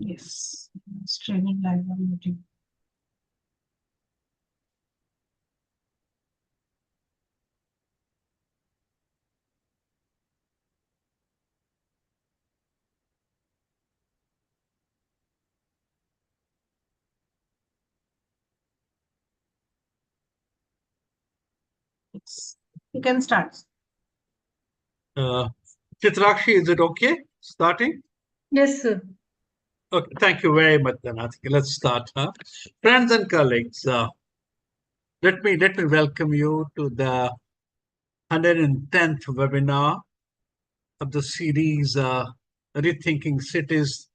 Yes, streaming live on YouTube. Yes. You can start. Uh, Chitrakshi, is it okay? Starting? Yes, sir. Okay, thank you very much, then. Let's start. Friends and colleagues, let me welcome you to the 110th webinar of the series Rethinking Cities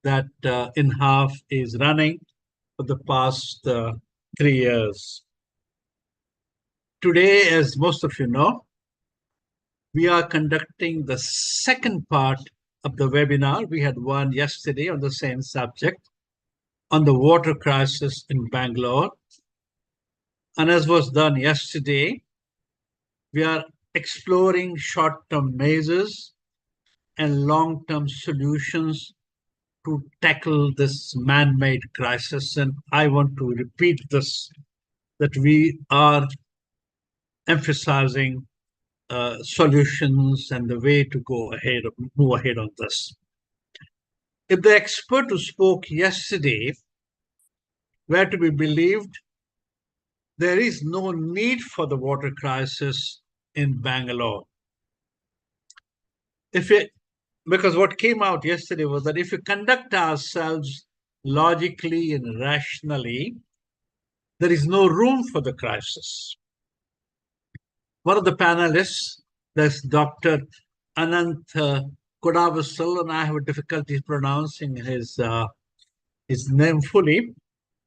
that INHAF is running for the past 3 years. Today, as most of you know, we are conducting the second part of the webinar. We had one yesterday on the same subject, on the water crisis in Bangalore. And as was done yesterday, we are exploring short-term measures and long-term solutions to tackle this man-made crisis. And I want to repeat this, that we are emphasizing solutions and the way to move ahead on this. If the expert who spoke yesterday were to be believed, there is no need for the water crisis in Bangalore. Because what came out yesterday was that if we conduct ourselves logically and rationally, there is no room for the crisis. One of the panelists, that's Dr. Anant Kodavasul, and I have difficulty pronouncing his name fully,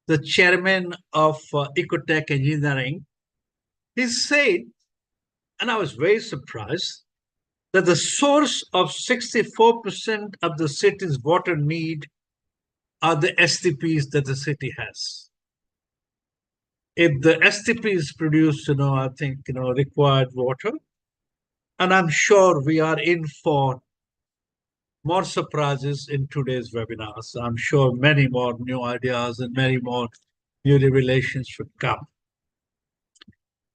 the chairman of Ecotech Engineering, he said, and I was very surprised, that the source of 64% of the city's water need are the STPs that the city has. If the STPs produce, I think, required water, and I'm sure we are in for more surprises in today's webinars. I'm sure many more new ideas and many more new revelations should come.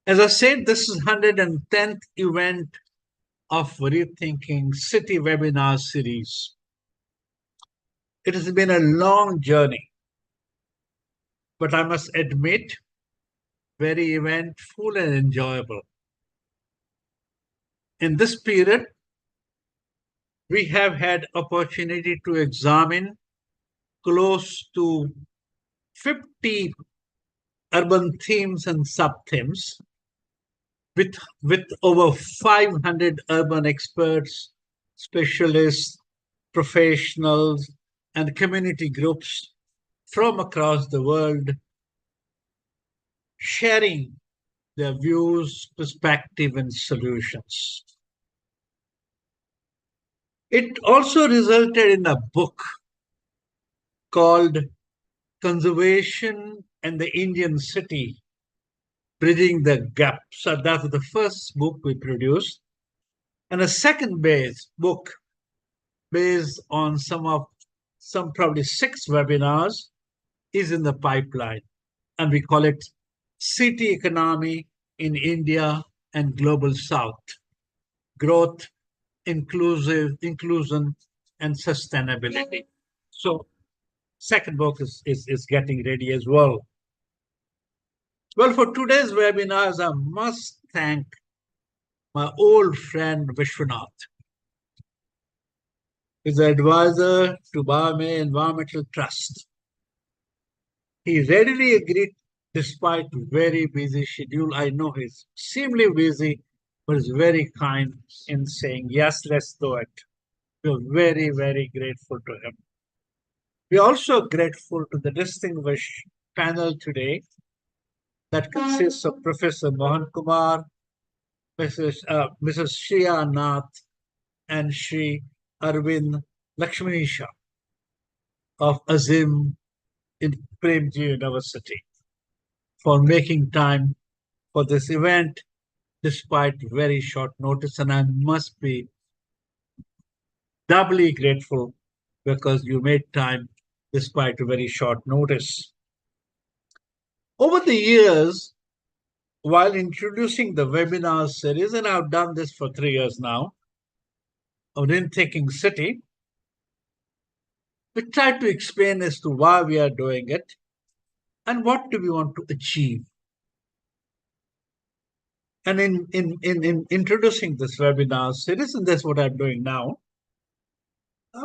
As I said, this is 110th event of Rethinking City webinar series. It has been a long journey, but I must admit, very eventful and enjoyable. In this period, we have had opportunity to examine close to 50 urban themes and sub-themes with over 500 urban experts, specialists, professionals, and community groups from across the world sharing their views, perspective, and solutions. It also resulted in a book called Conservation and the Indian City, Bridging the Gap. So that was the first book we produced. And a second book based on some probably 6 webinars is in the pipeline. And we call it City Economy in India and Global South, Growth, Inclusion, and Sustainability. So second book is getting ready as well. Well, for today's webinars, I must thank my old friend Vishwanath. He's the advisor to Barme Environmental Trust. He readily agreed despite very busy schedule. I know he's extremely busy, but he's very kind in saying, yes, let's do it. We're very, very grateful to him. We're also grateful to the distinguished panel today that consists of Professor Mohan Kumar, Mrs. Shreya Nath, and Shri Arvind Lakshmisha of Azim in Premji University for making time for this event despite very short notice. And I must be doubly grateful because you made time despite a very short notice. Over the years, while introducing the webinar series, and I've done this for 3 years now, of Rethinking City, we try to explain as to why we are doing it and what do we want to achieve. And in introducing this webinar series, and that's what I'm doing now,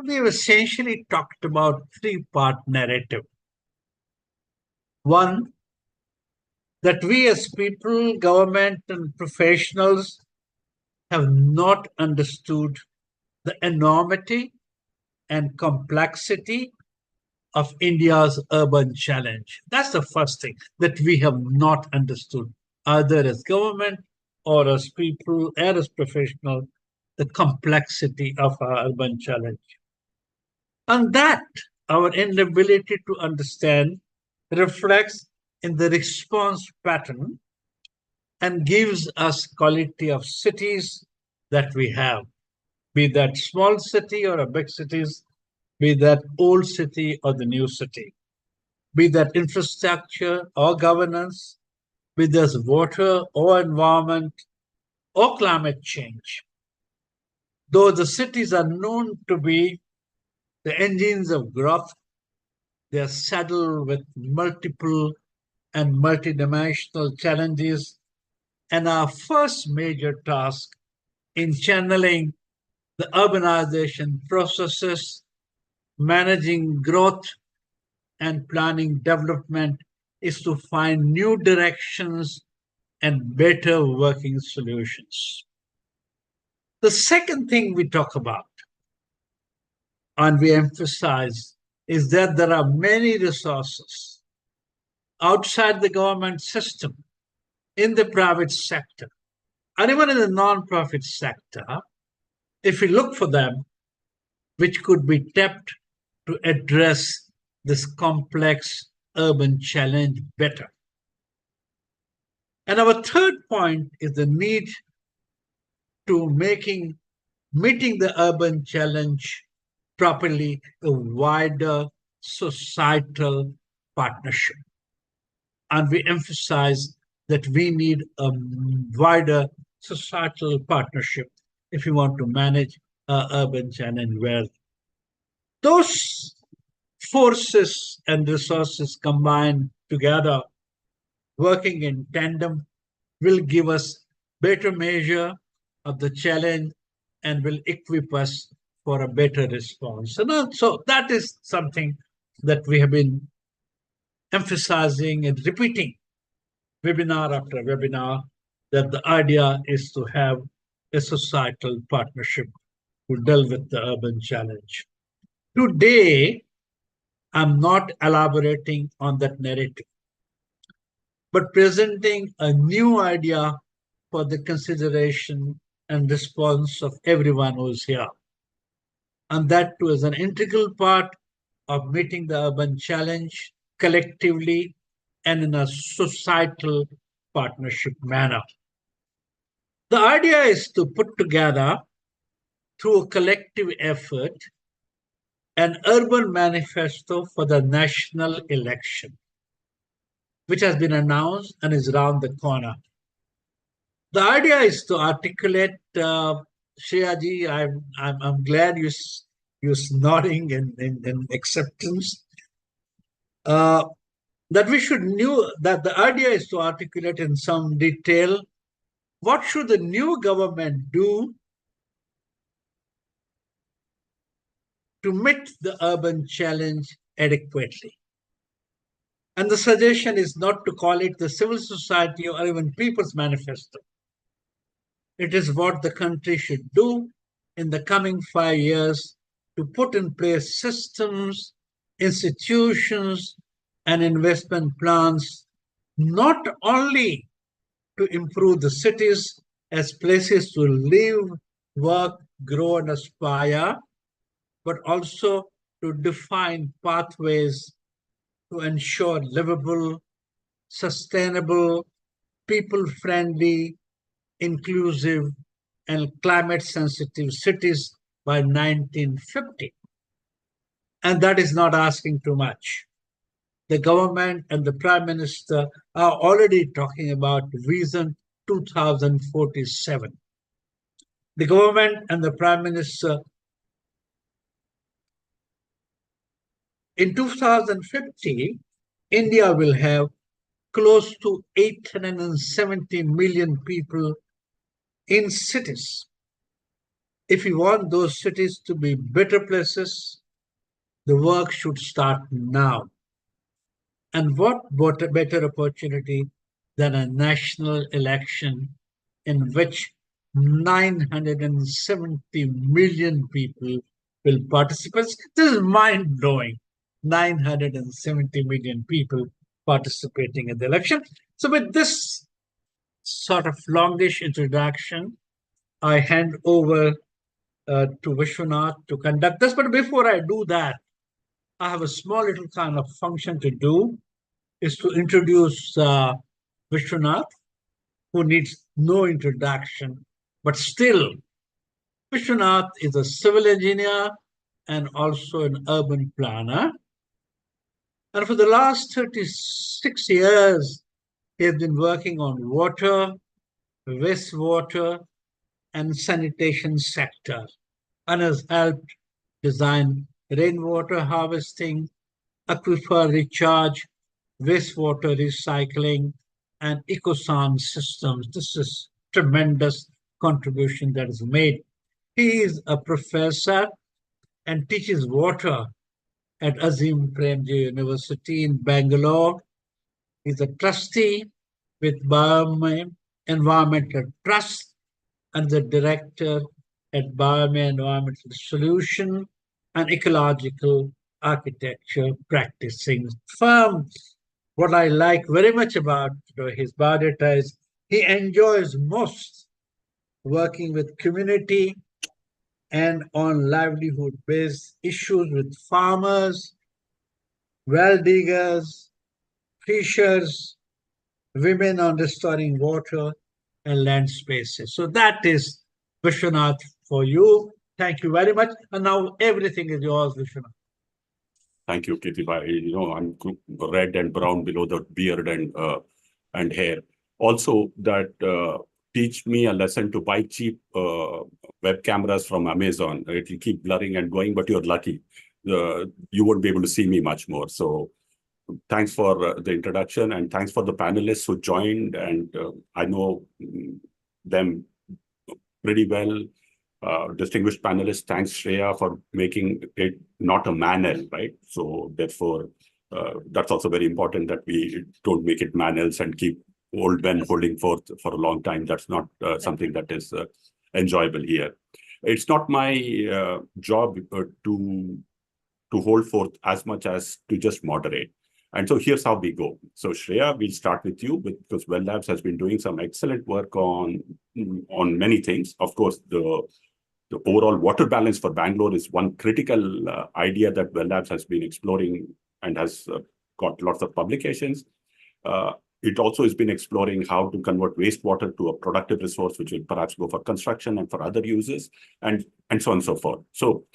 we've essentially talked about three-part narrative. One, that we as people, government, and professionals have not understood the enormity and complexity of India's urban challenge. That's the first thing that we have not understood, either as government or as people or as professionals, the complexity of our urban challenge. And that our inability to understand reflects in the response pattern and gives us quality of cities that we have, be that small city or a big cities, be that old city or the new city, be that infrastructure or governance, be that water or environment or climate change. Though the cities are known to be the engines of growth, they are saddled with multiple and multidimensional challenges. And our first major task in channeling the urbanization processes, managing growth, and planning development is to find new directions and better working solutions. The second thing we talk about and we emphasize is that there are many resources outside the government system, in the private sector, and even in the non-profit sector, if we look for them, which could be tapped to address this complex urban challenge better. And our third point is the need to meeting the urban challenge properly a wider societal partnership. And we emphasize that we need a wider societal partnership if we want to manage our urban challenge well. Those forces and resources combined together, working in tandem, will give us better measure of the challenge and will equip us for a better response. And so that is something that we have been emphasizing and repeating webinar after webinar, that the idea is to have a societal partnership to deal with the urban challenge. Today, I'm not elaborating on that narrative, but presenting a new idea for the consideration and response of everyone who's here. And that too is an integral part of meeting the urban challenge collectively and in a societal partnership manner. The idea is to put together, through a collective effort, an urban manifesto for the national election, which has been announced and is around the corner. The idea is to articulate, Shreya ji, I'm glad you're nodding in acceptance. That we should know that the idea is to articulate in some detail what should the new government do to meet the urban challenge adequately. And the suggestion is not to call it the civil society or even people's manifesto. It is what the country should do in the coming 5 years to put in place systems, institutions, and investment plans, not only to improve the cities as places to live, work, grow, and aspire, but also to define pathways to ensure livable, sustainable, people-friendly, inclusive, and climate-sensitive cities by 1950. And that is not asking too much. The government and the Prime Minister are already talking about Vision 2047. The government and the Prime Minister in 2050, India will have close to 870 million people in cities. If we want those cities to be better places, the work should start now. And what better opportunity than a national election in which 970 million people will participate? This is mind blowing. 970 million people participating in the election. So, with this sort of longish introduction, I hand over to Vishwanath to conduct this. But before I do that, I have a small little kind of function to do, is to introduce Vishwanath, who needs no introduction, but still, Vishwanath is a civil engineer and also an urban planner. And for the last 36 years, he has been working on water, wastewater, and sanitation sector, and has helped design rainwater harvesting, aquifer recharge, wastewater recycling, and ecosan systems. This is tremendous contribution that is made. He is a professor and teaches water at Azim Premji University in Bangalore. He's a trustee with Biome Environmental Trust and the director at Biome Environmental Solution and Ecological Architecture Practicing Firm. What I like very much about his biodata is he enjoys most working with community and on livelihood-based issues with farmers, well diggers, fishers, women on restoring water and land spaces. So that is Vishwanath for you. Thank you very much. And now everything is yours, Vishwanath. Thank you, Kirtibai. You know, I'm red and brown below the beard and hair. Also, that teach me a lesson to buy cheap web cameras from Amazon. It will keep blurring and going, but you're lucky. You won't be able to see me much more. So thanks for the introduction, and thanks for the panelists who joined. And I know them pretty well. Distinguished panelists, thanks Shreya for making it not a manel, right? So therefore, that's also very important that we don't make it manels and keep old men holding forth for a long time. That's not something that is enjoyable here. It's not my job to hold forth as much as to just moderate. And so here's how we go. So Shreya, we'll start with you because Well Labs has been doing some excellent work on many things. Of course, the overall water balance for Bangalore is one critical idea that Well Labs has been exploring and has got lots of publications. It also has been exploring how to convert wastewater to a productive resource, which will perhaps go for construction and for other uses, and so on and so forth. So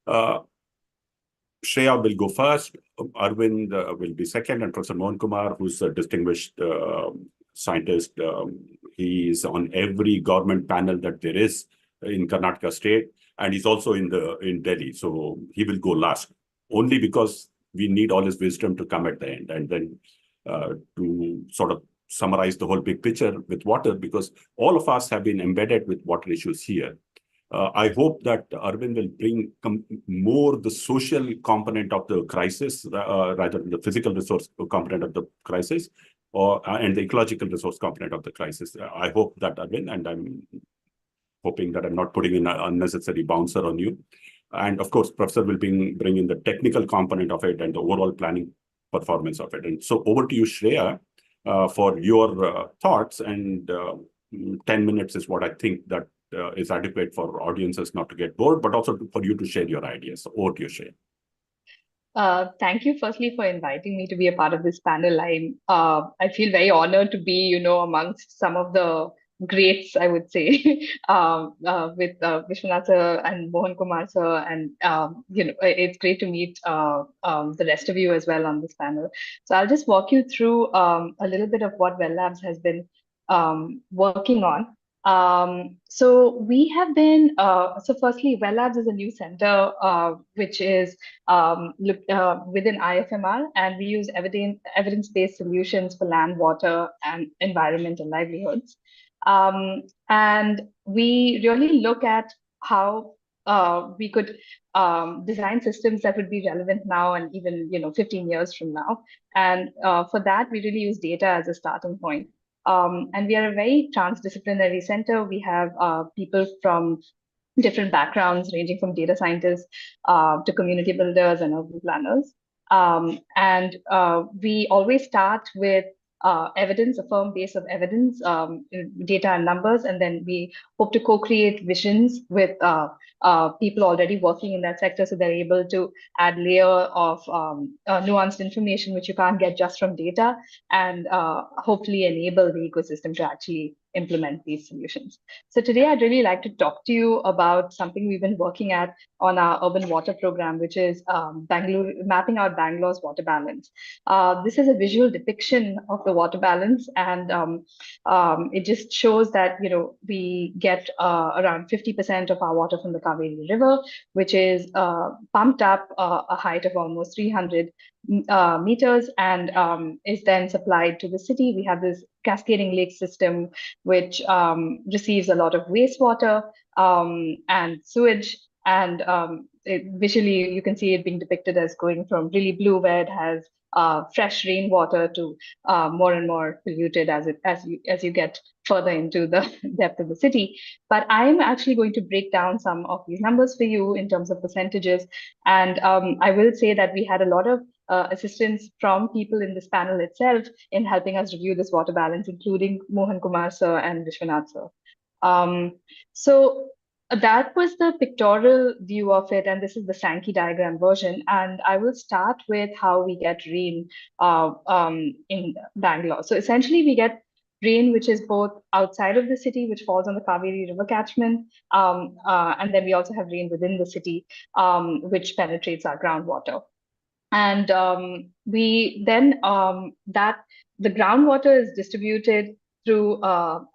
Shreya will go first, Arvind will be second, and Professor Mohan Kumar, who's a distinguished scientist. He is on every government panel that there is in Karnataka state, and he's also in Delhi. So he will go last, only because we need all his wisdom to come at the end, and then to sort of summarize the whole big picture with water, because all of us have been embedded with water issues here. I hope that Arvind will bring more the social component of the crisis rather than the physical resource component of the crisis, and the ecological resource component of the crisis. I hope that, Arvind, and I'm hoping that I'm not putting in an unnecessary bouncer on you. And of course, Professor will bring in the technical component of it and the overall planning performance of it. And so over to you, Shreya, for your thoughts. And 10 minutes is what I think that is adequate for audiences not to get bored, but also for you to share your ideas. So over to you, Shreya. Thank you, firstly, for inviting me to be a part of this panel. I feel very honored to be, amongst some of the greats, I would say, with Vishwanath sir and Mohan Kumar sir, and it's great to meet the rest of you as well on this panel. So I'll just walk you through a little bit of what Well Labs has been working on. So we have been, so firstly, Well Labs is a new center which is within IFMR, and we use evidence-based solutions for land, water, and environment and livelihoods. And we really look at how we could design systems that would be relevant now and even 15 years from now. And for that, we really use data as a starting point. And we are a very transdisciplinary center. We have people from different backgrounds, ranging from data scientists to community builders and urban planners. And we always start with evidence, a firm base of evidence, data and numbers, and then we hope to co-create visions with people already working in that sector, so they're able to add layer of nuanced information which you can't get just from data, and hopefully enable the ecosystem to actually implement these solutions. So today I'd really like to talk to you about something we've been working at on our urban water program, which is Bengaluru, mapping out Bangalore's water balance. This is a visual depiction of the water balance, and it just shows that we get around 50% of our water from the Kaveri River, which is pumped up a height of almost 300 meters, and is then supplied to the city. We have this cascading lake system, which receives a lot of wastewater and sewage. And visually, you can see it being depicted as going from really blue, where it has fresh rainwater, to more and more polluted as you get further into the depth of the city. But I'm actually going to break down some of these numbers for you in terms of percentages. And I will say that we had a lot of assistance from people in this panel itself in helping us review this water balance, including Mohan Kumar sir and Vishwanath sir. So that was the pictorial view of it, and this is the Sankey diagram version. And I will start with how we get rain in Bangalore. So essentially, we get rain which is both outside of the city, which falls on the Kaveri River catchment, and then we also have rain within the city, which penetrates our groundwater. And we then that the groundwater is distributed through,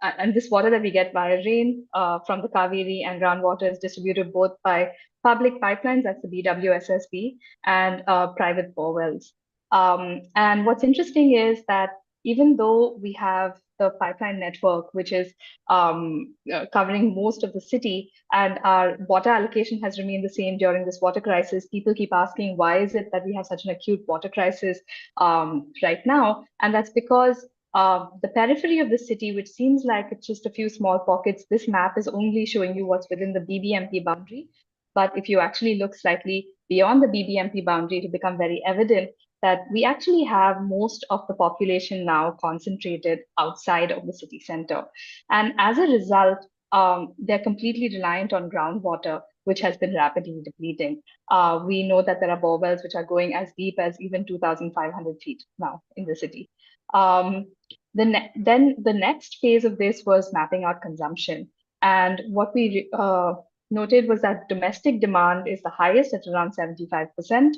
and this water that we get via rain from the Kaveri and groundwater is distributed both by public pipelines, that's the BWSSB, and private borewells. And what's interesting is that even though we have the pipeline network, which is covering most of the city, and our water allocation has remained the same during this water crisis, people keep asking, why is it that we have such an acute water crisis right now? And that's because the periphery of the city, which seems like it's just a few small pockets, this map is only showing you what's within the BBMP boundary. But if you actually look slightly beyond the BBMP boundary, it'll become very evident that we actually have most of the population now concentrated outside of the city center. And as a result, they're completely reliant on groundwater, which has been rapidly depleting. We know that there are borewells which are going as deep as even 2,500 feet now in the city. Then the next phase of this was mapping out consumption. And what we noted was that domestic demand is the highest at around 75%,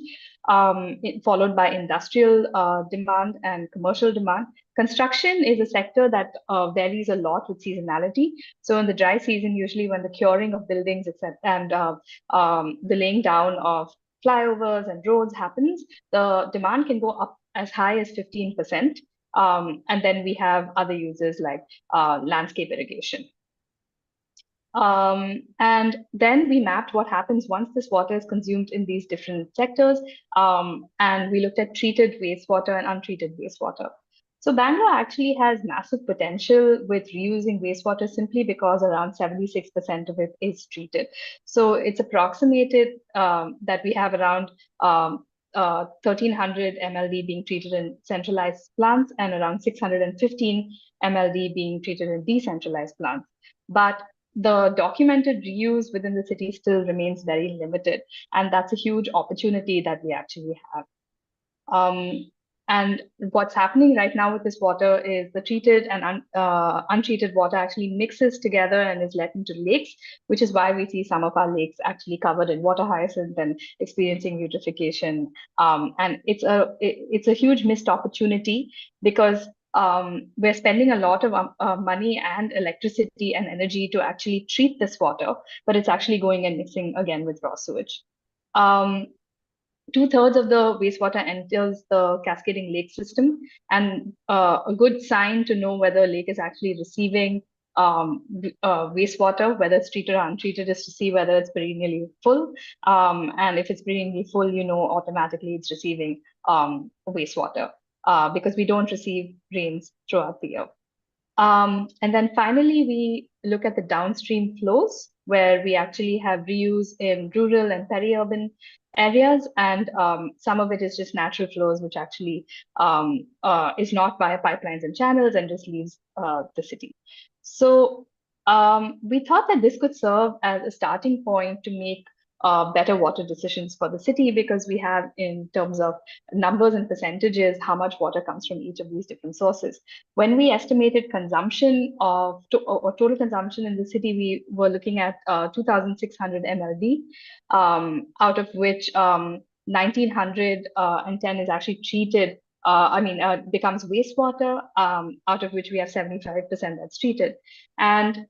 followed by industrial demand and commercial demand. Construction is a sector that varies a lot with seasonality. So in the dry season, usually when the curing of buildings and the laying down of flyovers and roads happens, the demand can go up as high as 15%. And then we have other uses like landscape irrigation. And then we mapped what happens once this water is consumed in these different sectors. And we looked at treated wastewater and untreated wastewater. So Bangalore actually has massive potential with reusing wastewater simply because around 76% of it is treated. So it's approximated that we have around 1,300 MLD being treated in centralized plants and around 615 MLD being treated in decentralized plants. But the documented reuse within the city still remains very limited, and that's a huge opportunity that we actually have. And what's happening right now with this water is the treated and untreated water actually mixes together and is let into lakes, which is why we see some of our lakes actually covered in water hyacinth and experiencing eutrophication. And it's a huge missed opportunity because we're spending a lot of money and electricity and energy to actually treat this water, but it's actually going and mixing again with raw sewage. 2/3 of the wastewater enters the cascading lake system, and a good sign to know whether a lake is actually receiving wastewater, whether it's treated or untreated, is to see whether it's perennially full. And if it's perennially full, you know automatically it's receiving wastewater because we don't receive rains throughout the year. And then finally, we look at the downstream flows, where we actually have reuse in rural and peri-urban areas, and some of it is just natural flows, which actually is not via pipelines and channels and just leaves the city. So we thought that this could serve as a starting point to make better water decisions for the city, because we have, in terms of numbers and percentages, how much water comes from each of these different sources. When we estimated consumption or total consumption in the city, we were looking at 2,600 MLD, out of which 1,910 is actually treated. Becomes wastewater, out of which we have 75% that's treated. And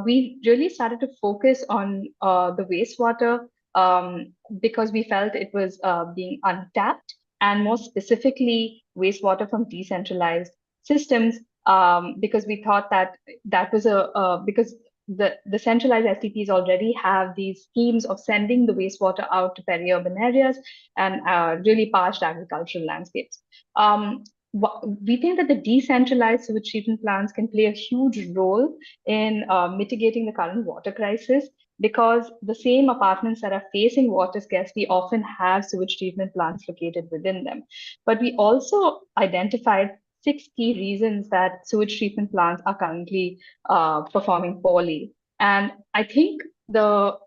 we really started to focus on the wastewater because we felt it was being untapped, and more specifically wastewater from decentralized systems, because we thought that that was because the centralized STPs already have these schemes of sending the wastewater out to peri-urban areas and really parched agricultural landscapes. We think that the decentralized sewage treatment plants can play a huge role in mitigating the current water crisis, because the same apartments that are facing water scarcity often have sewage treatment plants located within them. But we also identified 6 key reasons that sewage treatment plants are currently performing poorly. And I think the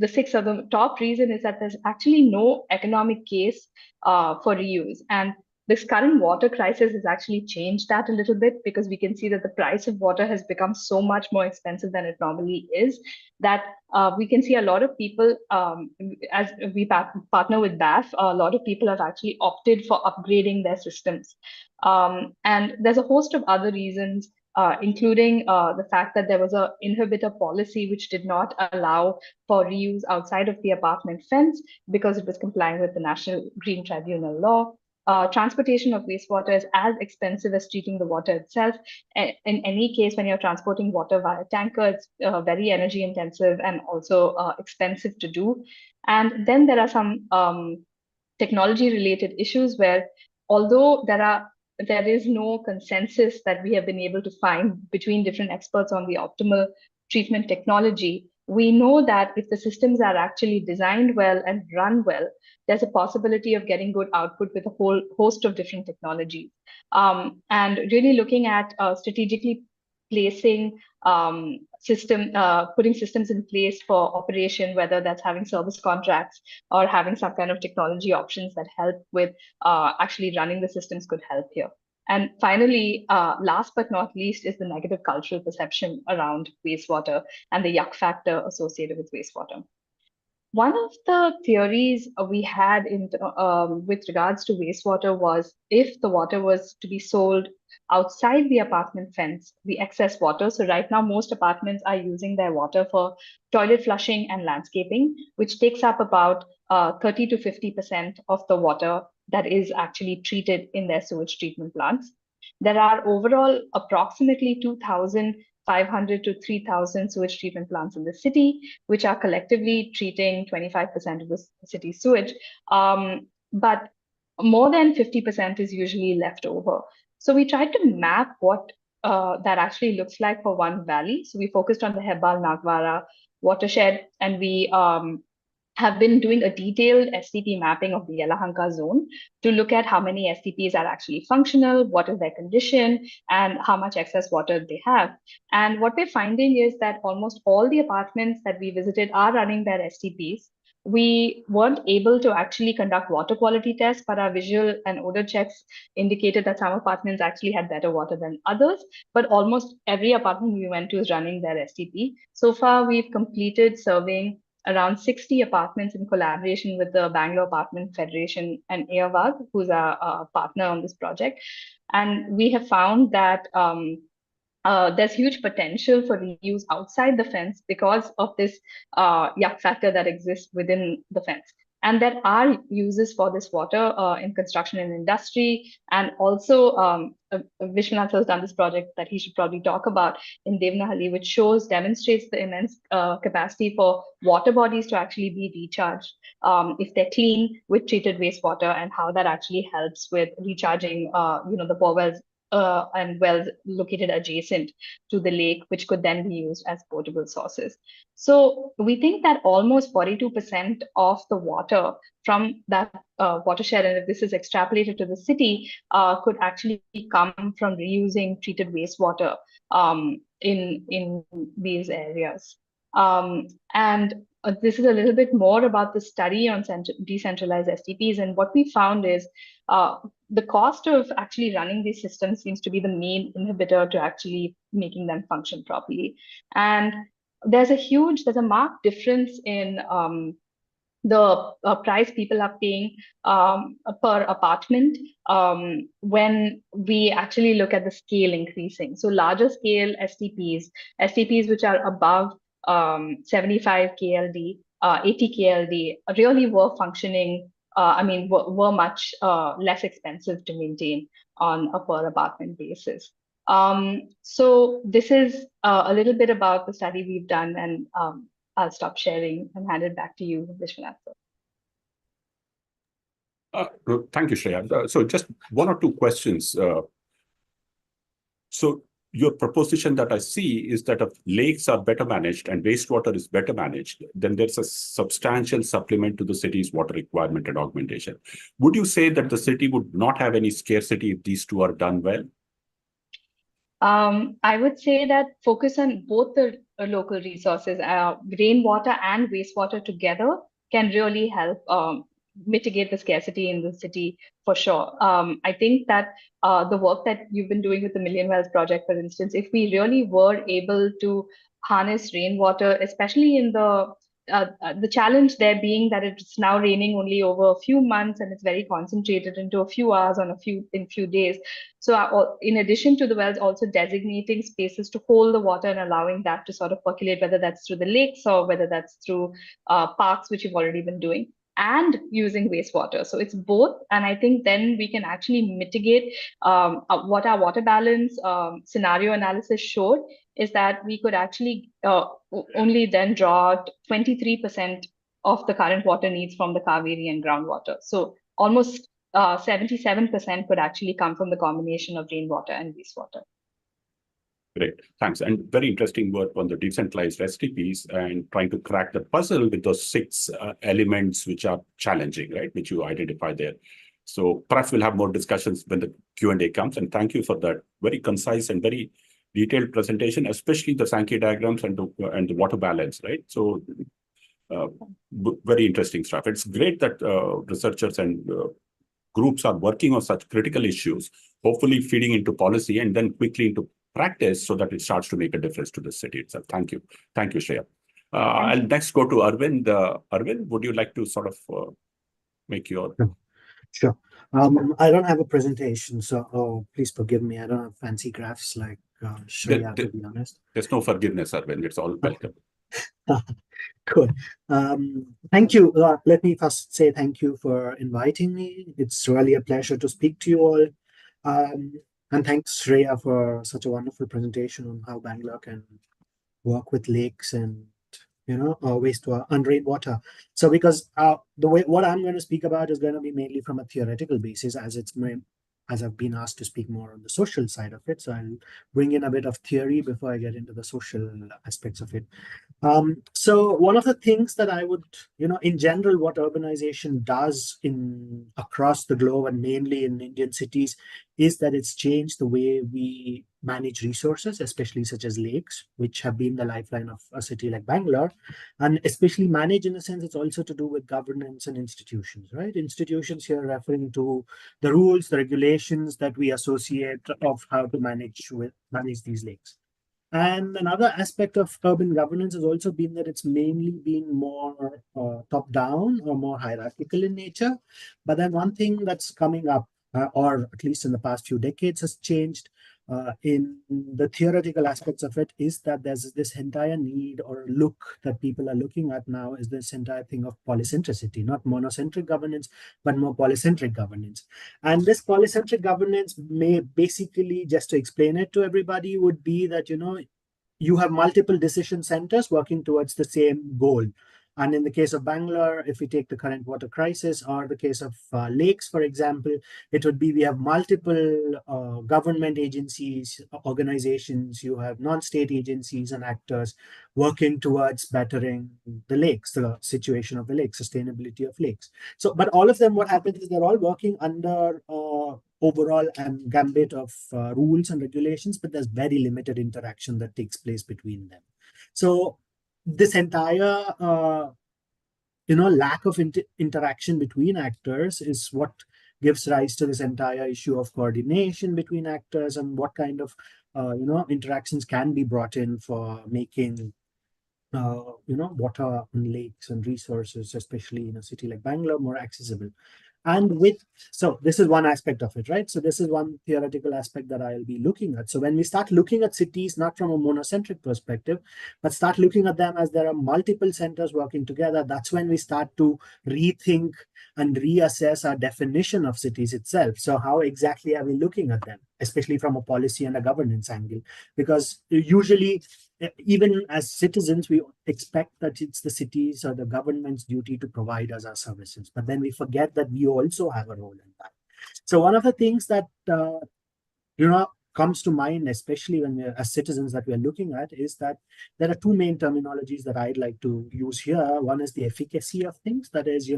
6 of the top reason is that there's actually no economic case for reuse. And this current water crisis has actually changed that a little bit, because we can see that the price of water has become so much more expensive than it normally is, that we can see a lot of people, as we partner with BAF, a lot of people have actually opted for upgrading their systems. And there's a host of other reasons, including the fact that there was an inhibitor policy which did not allow for reuse outside of the apartment fence because it was complying with the National Green Tribunal law. Transportation of wastewater is as expensive as treating the water itself. In any case, when you're transporting water via tanker, it's very energy intensive and also expensive to do. And then there are some technology related issues where, although there is no consensus that we have been able to find between different experts on the optimal treatment technology, we know that if the systems are actually designed well and run well, there's a possibility of getting good output with a whole host of different technologies. And really looking at strategically placing putting systems in place for operation, whether that's having service contracts or having some kind of technology options that help with actually running the systems, could help here. And finally, last but not least, is the negative cultural perception around wastewater and the yuck factor associated with wastewater. One of the theories we had with regards to wastewater was, if the water was to be sold outside the apartment fence, the excess water. So right now, most apartments are using their water for toilet flushing and landscaping, which takes up about 30 to 50% of the water that is actually treated in their sewage treatment plants. There are overall approximately 2,500 to 3,000 sewage treatment plants in the city, which are collectively treating 25% of the city's sewage. But more than 50% is usually left over. So we tried to map what that actually looks like for one valley. So we focused on the Hebbal-Nagwara watershed, and we have been doing a detailed STP mapping of the Yelahanka zone to look at how many STPs are actually functional, what is their condition, and how much excess water they have. And what we're finding is that almost all the apartments that we visited are running their STPs. we weren't able to actually conduct water quality tests, but our visual and odor checks indicated that some apartments actually had better water than others. But almost every apartment we went to is running their STP. So far, we've completed surveying around 60 apartments in collaboration with the Bangalore Apartment Federation and Airwag, who's our partner on this project. And we have found that there's huge potential for reuse outside the fence because of this yuck factor that exists within the fence. And there are uses for this water in construction and industry. And also, Vishwanath has done this project that he should probably talk about in Devanahalli, which demonstrates the immense capacity for water bodies to actually be recharged if they're clean with treated wastewater, and how that actually helps with recharging, the bore wells and wells located adjacent to the lake, which could then be used as potable sources. So we think that almost 42% of the water from that watershed, and if this is extrapolated to the city, could actually come from reusing treated wastewater in these areas. And this is a little bit more about the study on decentralized STPs. And what we found is the cost of actually running these systems seems to be the main inhibitor to actually making them function properly. And there's a marked difference in the price people are paying per apartment when we actually look at the scale increasing. So larger scale STPs which are above 75 KLD, 80 KLD really were functioning, were much less expensive to maintain on a per apartment basis. So this is a little bit about the study we've done, and I'll stop sharing and hand it back to you, Vishwanath. Thank you, Shreya. So just one or two questions. So your proposition that I see is that if lakes are better managed and wastewater is better managed, then there's a substantial supplement to the city's water requirement and augmentation. Would you say that the city would not have any scarcity if these two are done well? I would say that focus on both the local resources, rainwater and wastewater together, can really help mitigate the scarcity in the city for sure. I think that the work that you've been doing with the Million Wells project, for instance, if we really were able to harness rainwater, especially in the challenge there being that it's now raining only over a few months and it's very concentrated into a few hours in few days. So in addition to the wells, also designating spaces to hold the water and allowing that to sort of percolate, whether that's through the lakes or whether that's through parks, which you've already been doing, and using wastewater. So it's both. And I think then we can actually mitigate what our water balance scenario analysis showed is that we could actually only then draw 23% of the current water needs from the Kaveri and groundwater. So almost 77% could actually come from the combination of rainwater and wastewater. Great, thanks. And very interesting work on the decentralized STPs and trying to crack the puzzle with those 6 elements which are challenging, right, which you identify there. So perhaps we'll have more discussions when the Q&A comes. And thank you for that very concise and very detailed presentation, especially the Sankey diagrams and the water balance, right? So very interesting stuff. It's great that researchers and groups are working on such critical issues, hopefully feeding into policy and then quickly into practice so that it starts to make a difference to the city itself. Thank you. Thank you, Shreya. I'll next go to Arvind. Arvind, would you like to sort of make your... Sure. I don't have a presentation, so please forgive me. I don't have fancy graphs like Shreya, to be honest. There's no forgiveness, Arvind. It's all welcome. Cool. Thank you. Let me first say thank you for inviting me. It's really a pleasure to speak to you all. And thanks, Shreya, for such a wonderful presentation on how Bangalore can work with lakes and wastewater and rainwater. So because what I'm going to speak about is going to be mainly from a theoretical basis, as I've been asked to speak more on the social side of it. So I'll bring in a bit of theory before I get into the social aspects of it. So one of the things that I would, in general, what urbanization does across the globe and mainly in Indian cities is that it's changed the way we manage resources, especially such as lakes, which have been the lifeline of a city like Bangalore. And especially manage in a sense, it's also to do with governance and institutions, right? Institutions here referring to the rules, the regulations that we associate of how to manage these lakes. And another aspect of urban governance has also been that it's mainly been more top down or more hierarchical in nature. But then one thing that's coming up, or at least in the past few decades, has changed in the theoretical aspects of it, is that there's this entire need or look that people are looking at now is this entire thing of polycentricity, not monocentric governance, but more polycentric governance. And this polycentric governance may basically, just to explain it to everybody, would be that, you have multiple decision centers working towards the same goal. And in the case of Bangalore, if we take the current water crisis, or the case of lakes, for example, it would be we have multiple government agencies, organizations, you have non-state agencies and actors working towards bettering the lakes, the situation of the lakes, sustainability of lakes. So, but all of them, what happens is they're all working under overall gambit of rules and regulations, but there's very limited interaction that takes place between them. So this entire lack of interaction between actors is what gives rise to this entire issue of coordination between actors and what kind of interactions can be brought in for making water and lakes and resources, especially in a city like Bangalore, more accessible. And so this is one aspect of it, right? So this is one theoretical aspect that I'll be looking at. So when we start looking at cities, not from a monocentric perspective, but start looking at them as there are multiple centers working together, that's when we start to rethink and reassess our definition of cities itself. So how exactly are we looking at them, especially from a policy and a governance angle? Because usually, even as citizens, we expect that it's the cities or the government's duty to provide us our services, but then we forget that we also have a role in that. So one of the things that comes to mind, especially when we're as citizens that we're looking at, is that there are two main terminologies that I'd like to use here. One is the efficacy of things, that is,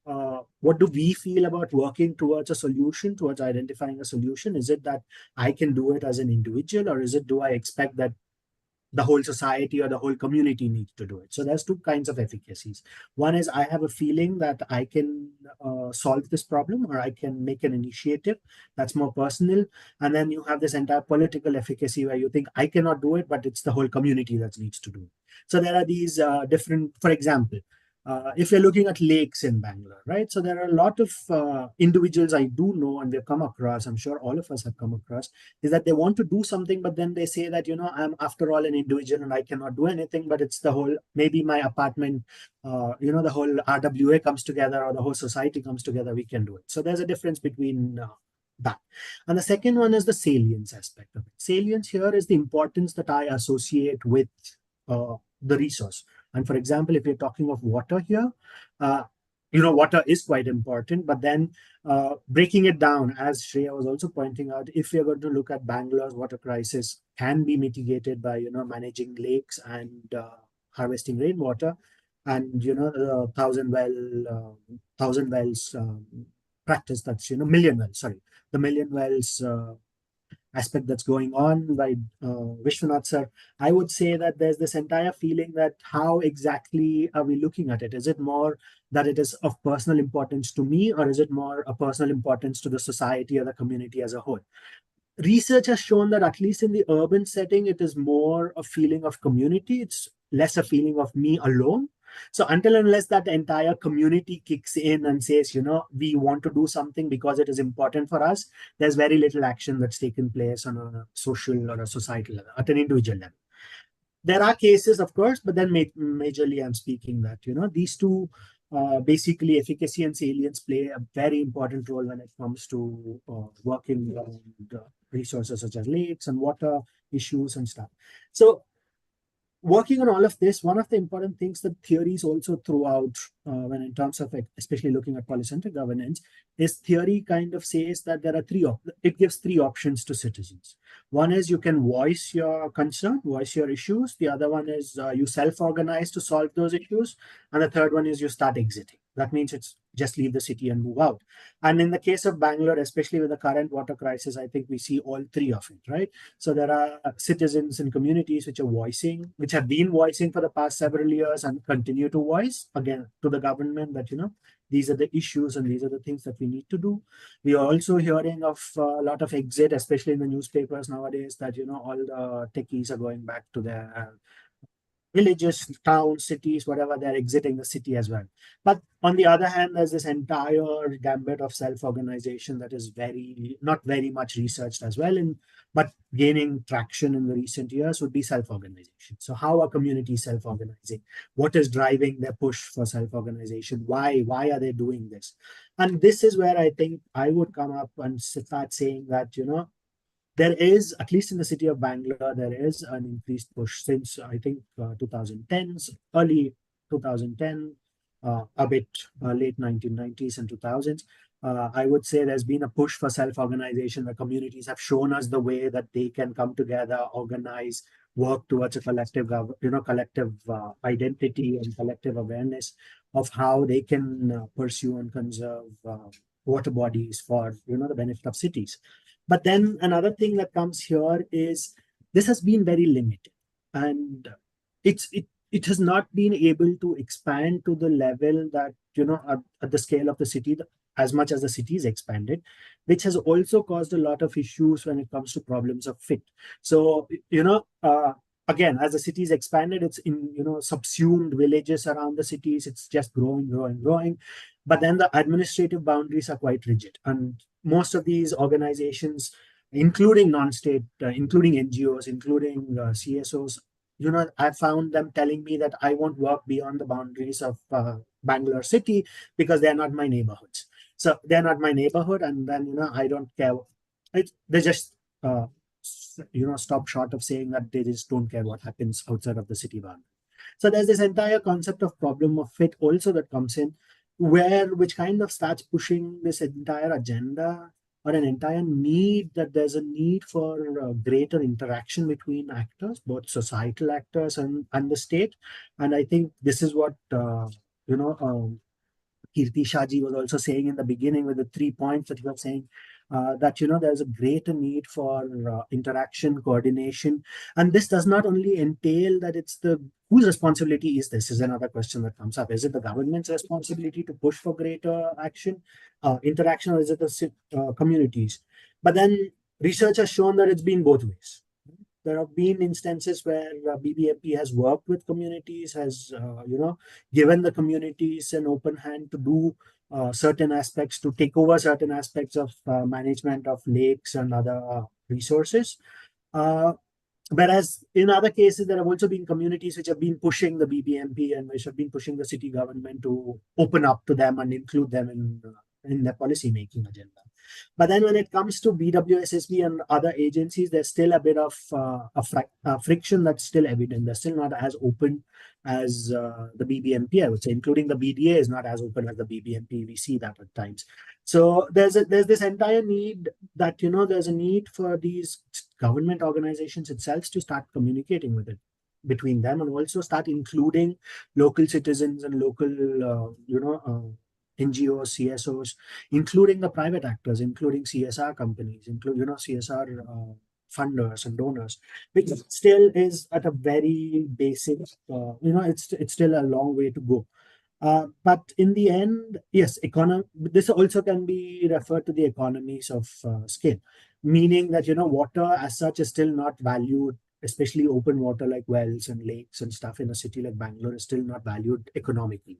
what do we feel about working towards a solution, towards identifying a solution? Is it that I can do it as an individual, or is it, do I expect that the whole society or the whole community needs to do it? So there's two kinds of efficacies. One is I have a feeling that I can solve this problem, or I can make an initiative that's more personal. And then you have this entire political efficacy where you think I cannot do it, but it's the whole community that needs to do it. So there are these different, for example, if you're looking at lakes in Bangalore, right? So there are a lot of individuals I do know and we've come across, I'm sure all of us have come across, is that they want to do something, but then they say that, I'm after all an individual and I cannot do anything, but it's the whole, maybe my apartment, the whole RWA comes together or the whole society comes together, we can do it. So there's a difference between that. And the second one is the salience aspect of it. Salience here is the importance that I associate with the resource. And for example, if you're talking of water here, water is quite important, but then breaking it down, as Shreya was also pointing out, if you're going to look at Bangalore's water crisis can be mitigated by, managing lakes and harvesting rainwater, and, the thousand wells practice, that's, million wells, the million wells aspect that's going on by Vishwanath sir, I would say that there's this entire feeling that how exactly are we looking at it? Is it more that it is of personal importance to me, or is it more a personal importance to the society or the community as a whole? Research has shown that at least in the urban setting, it is more a feeling of community. It's less a feeling of me alone. So until and unless that entire community kicks in and says, we want to do something because it is important for us, there's very little action that's taken place on a social or a societal level, at an individual level. There are cases, of course, but then majorly I'm speaking that, these two basically efficacy and salience play a very important role when it comes to working around resources such as lakes and water issues and stuff. So working on all of this, one of the important things that theories also throw out when in terms of especially looking at polycentric governance is theory kind of says that there are it gives three options to citizens. One is you can voice your concern, voice your issues. The other one is you self-organize to solve those issues. And the third one is you start exiting. that means it's just leave the city and move out. And in the case of Bangalore, especially with the current water crisis, I think we see all three of it, right? So there are citizens and communities which have been voicing for the past several years and continue to voice again to the government that, these are the issues and these are the things that we need to do. We are also hearing of a lot of exit, especially in the newspapers nowadays, that, all the techies are going back to their villages, towns, cities, whatever, they're exiting the city as well. But on the other hand, there's this entire gambit of self-organization that is not very much researched as well, but gaining traction in the recent years would be self-organization. So how are communities self-organizing? What is driving their push for self-organization? Why are they doing this? And this is where I think I would come up and start saying that, there is, at least in the city of Bangalore, there is an increased push since I think 2010s, early 2010, a bit late 1990s and 2000s. I would say there's been a push for self-organization. The communities have shown us the way that they can come together, organize, work towards a collective identity and collective awareness of how they can pursue and conserve water bodies for the benefit of cities. But then another thing that comes here is this has been very limited, and it has not been able to expand to the level that at the scale of the city as much as the city is expanded, which has also caused a lot of issues when it comes to problems of fit. So again, as the city is expanded, it's in subsumed villages around the cities. It's just growing. But then the administrative boundaries are quite rigid, and most of these organizations, including non-state, including NGOs, including CSOs, I found them telling me that I won't work beyond the boundaries of Bangalore city because they're not my neighborhoods. So they're not my neighborhood, and then I don't care. They just stop short of saying that they just don't care what happens outside of the city boundary. So there's this entire concept of problem of fit also that comes in, which kind of starts pushing this entire agenda or an entire need that there's a need for greater interaction between actors, both societal actors and the state. And I think this is what Kirti Shaji was also saying in the beginning with the 3 points that he was saying, that there's a greater need for interaction, coordination, and this does not only entail that it's whose responsibility is this? Is another question that comes up. Is it the government's responsibility to push for greater interaction, or is it the communities? But then research has shown that it's been both ways. There have been instances where BBMP has worked with communities, has given the communities an open hand to do certain aspects, to take over certain aspects of management of lakes and other resources. Whereas in other cases, there have also been communities which have been pushing the BBMP and which have been pushing the city government to open up to them and include them in their policy making agenda. But then when it comes to BWSSB and other agencies, there's still a bit of friction that's still evident. They're still not as open as the BBMP, I would say, including the BDA is not as open as the BBMP. We see that at times. So there's this entire need that, there's a need for these government organizations itself to start communicating with it between them, and also start including local citizens and local, NGOs, CSOs, including the private actors, including CSR companies, CSR funders and donors, which still is at a very basic, it's still a long way to go. But in the end, yes, this also can be referred to the economies of scale, meaning that, water as such is still not valued, especially open water like wells and lakes and stuff in a city like Bangalore is still not valued economically.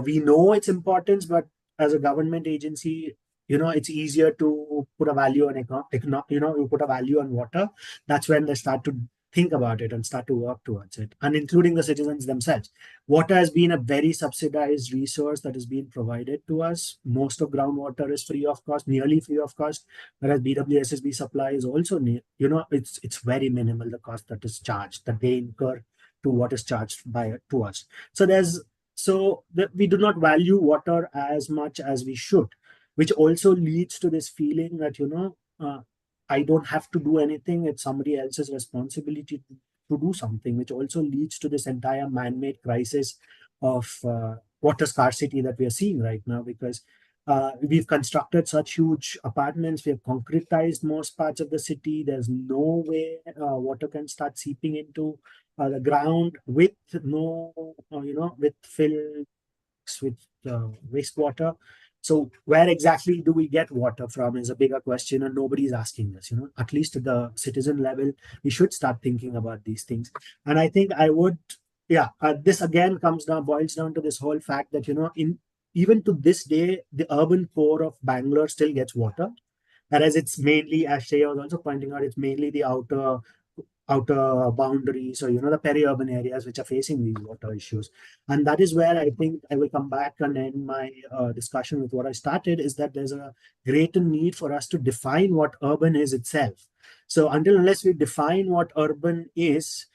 We know its importance, but as a government agency, it's easier to put a value on you put a value on water. That's when they start to think about it and start to work towards it, and including the citizens themselves. Water has been a very subsidized resource that is being provided to us. Most of groundwater is free of cost, nearly free of cost, whereas BWSSB supply is also, it's very minimal, the cost that is charged, that they incur to what is charged to us. So we do not value water as much as we should, which also leads to this feeling that, I don't have to do anything. It's somebody else's responsibility to do something, which also leads to this entire man-made crisis of water scarcity that we are seeing right now, because we've constructed such huge apartments, we have concretized most parts of the city. There's no way water can start seeping into the ground with no, with fill, with wastewater. So where exactly do we get water from is a bigger question, and nobody's asking us. At least at the citizen level, we should start thinking about these things. And I think I would, this again boils down to this whole fact that in even to this day, the urban core of Bangalore still gets water, whereas it's mainly, as Shreya was also pointing out, it's mainly the outer boundaries, or the peri-urban areas which are facing these water issues. And that is where I think I will come back and end my discussion with what I started, is that there's a greater need for us to define what urban is itself. So unless we define what urban is,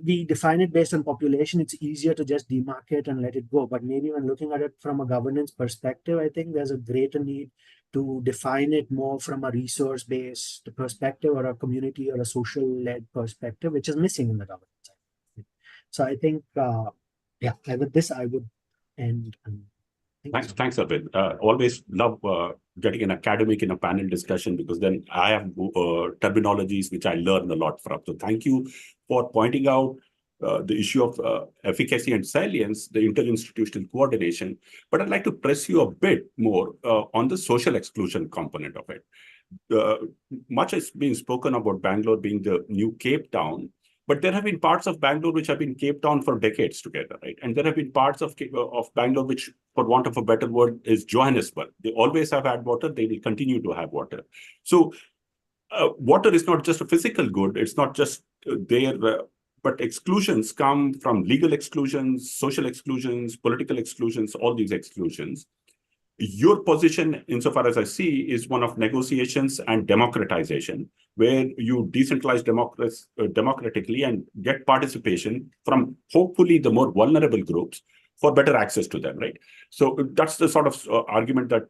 we define it based on population, it's easier to just demarcate and let it go. But maybe when looking at it from a governance perspective, I think there's a greater need to define it more from a resource-based perspective, or a community or a social-led perspective, which is missing in the governance. So I think, with this, I would end. Thanks, Arvind. Always love getting an academic in a panel discussion, because then I have terminologies which I learn a lot from. So thank you for pointing out the issue of efficacy and salience, the interinstitutional coordination. But I'd like to press you a bit more on the social exclusion component of it. Much has been spoken about Bangalore being the new Cape Town, but there have been parts of Bangalore which have been Cape Town for decades together, right? And there have been parts of Bangalore which, for want of a better word, is Johannesburg. They always have had water. They will continue to have water. So water is not just a physical good. It's not just there, but exclusions come from legal exclusions, social exclusions, political exclusions, all these exclusions. Your position, insofar as I see, is one of negotiations and democratization, where you decentralize democratically and get participation from hopefully the more vulnerable groups for better access to them, right? So that's the sort of argument that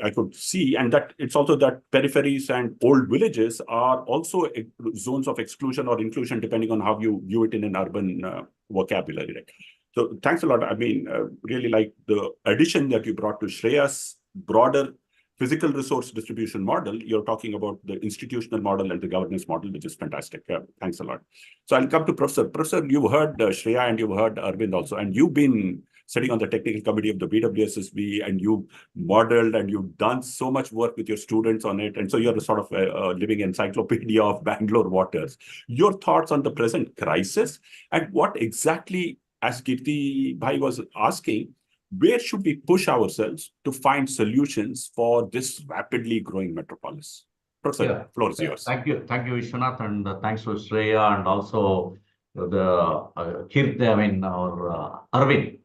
I could see, and that it's also that peripheries and old villages are also zones of exclusion or inclusion, depending on how you view it in an urban vocabulary, right? So thanks a lot. I mean, really like the addition that you brought to Shreya's broader physical resource distribution model. You're talking about the institutional model and the governance model, which is fantastic. Thanks a lot. So I'll come to Professor. Professor, you've heard Shreya and you've heard Arvind also, and you've been sitting on the technical committee of the BWSSB, and you modeled and you've done so much work with your students on it. And so you're a sort of a living encyclopedia of Bangalore waters. Your thoughts on the present crisis, and what exactly, as Kirti Bhai was asking, where should we push ourselves to find solutions for this rapidly growing metropolis? Professor, floor is yours. Thank you, Vishwanath, and thanks to Shreya and also the Kirti, or Arvind,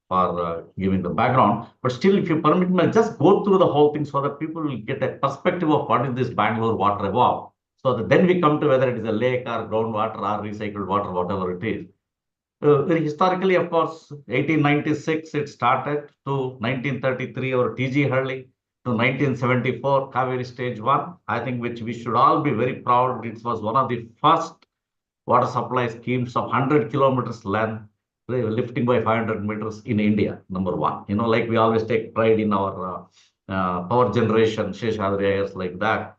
for giving the background. But still, if you permit me, I'll just go through the whole thing so that people will get a perspective of what is this Bangalore water evolve. So that then we come to whether it is a lake or groundwater or recycled water, whatever it is. Very historically, of course, 1896 it started, to 1933 or T.G. Hurley, to 1974 Kaveri Stage 1, I think, which we should all be very proud. It was one of the first water supply schemes of 100 kilometers length, lifting by 500 meters in India, number one. Like we always take pride in our power generation, Sheshadri like that.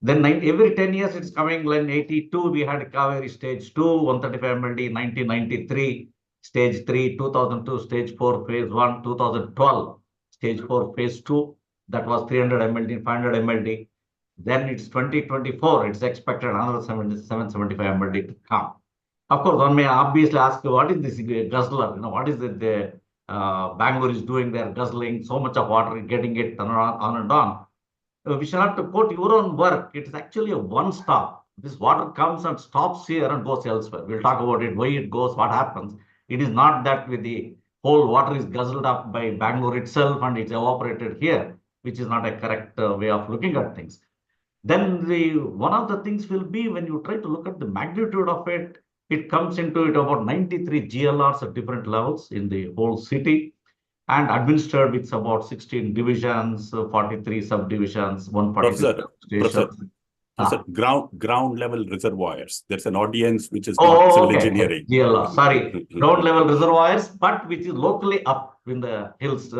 Then every 10 years it's coming. Like 82, we had Kaveri Stage 2, 135 MLD, 1993, Stage 3, 2002, Stage 4, Phase 1, 2012, Stage 4, Phase 2. That was 300 MLD, 500 MLD. Then it's 2024, it's expected another 775 MLD to come. Of course, one may obviously ask, what is this guzzler? What is it the Bangalore is doing there, guzzling so much of water, getting it on and on. We shall have to quote your own work. It is actually a one-stop. This water comes and stops here and goes elsewhere. We'll talk about it, why it goes, what happens. It is not that with the whole water is guzzled up by Bangalore itself and it's evaporated here, which is not a correct way of looking at things. Then one of the things will be, when you try to look at the magnitude of it, it comes into it about 93 GLRs at different levels in the whole city, and administered with about 16 divisions, 43 subdivisions, 143 stations. So ground level reservoirs. There's an audience which is Oh, not civil okay. engineering. GLR, sorry. Ground level reservoirs, but which is locally up in the hills.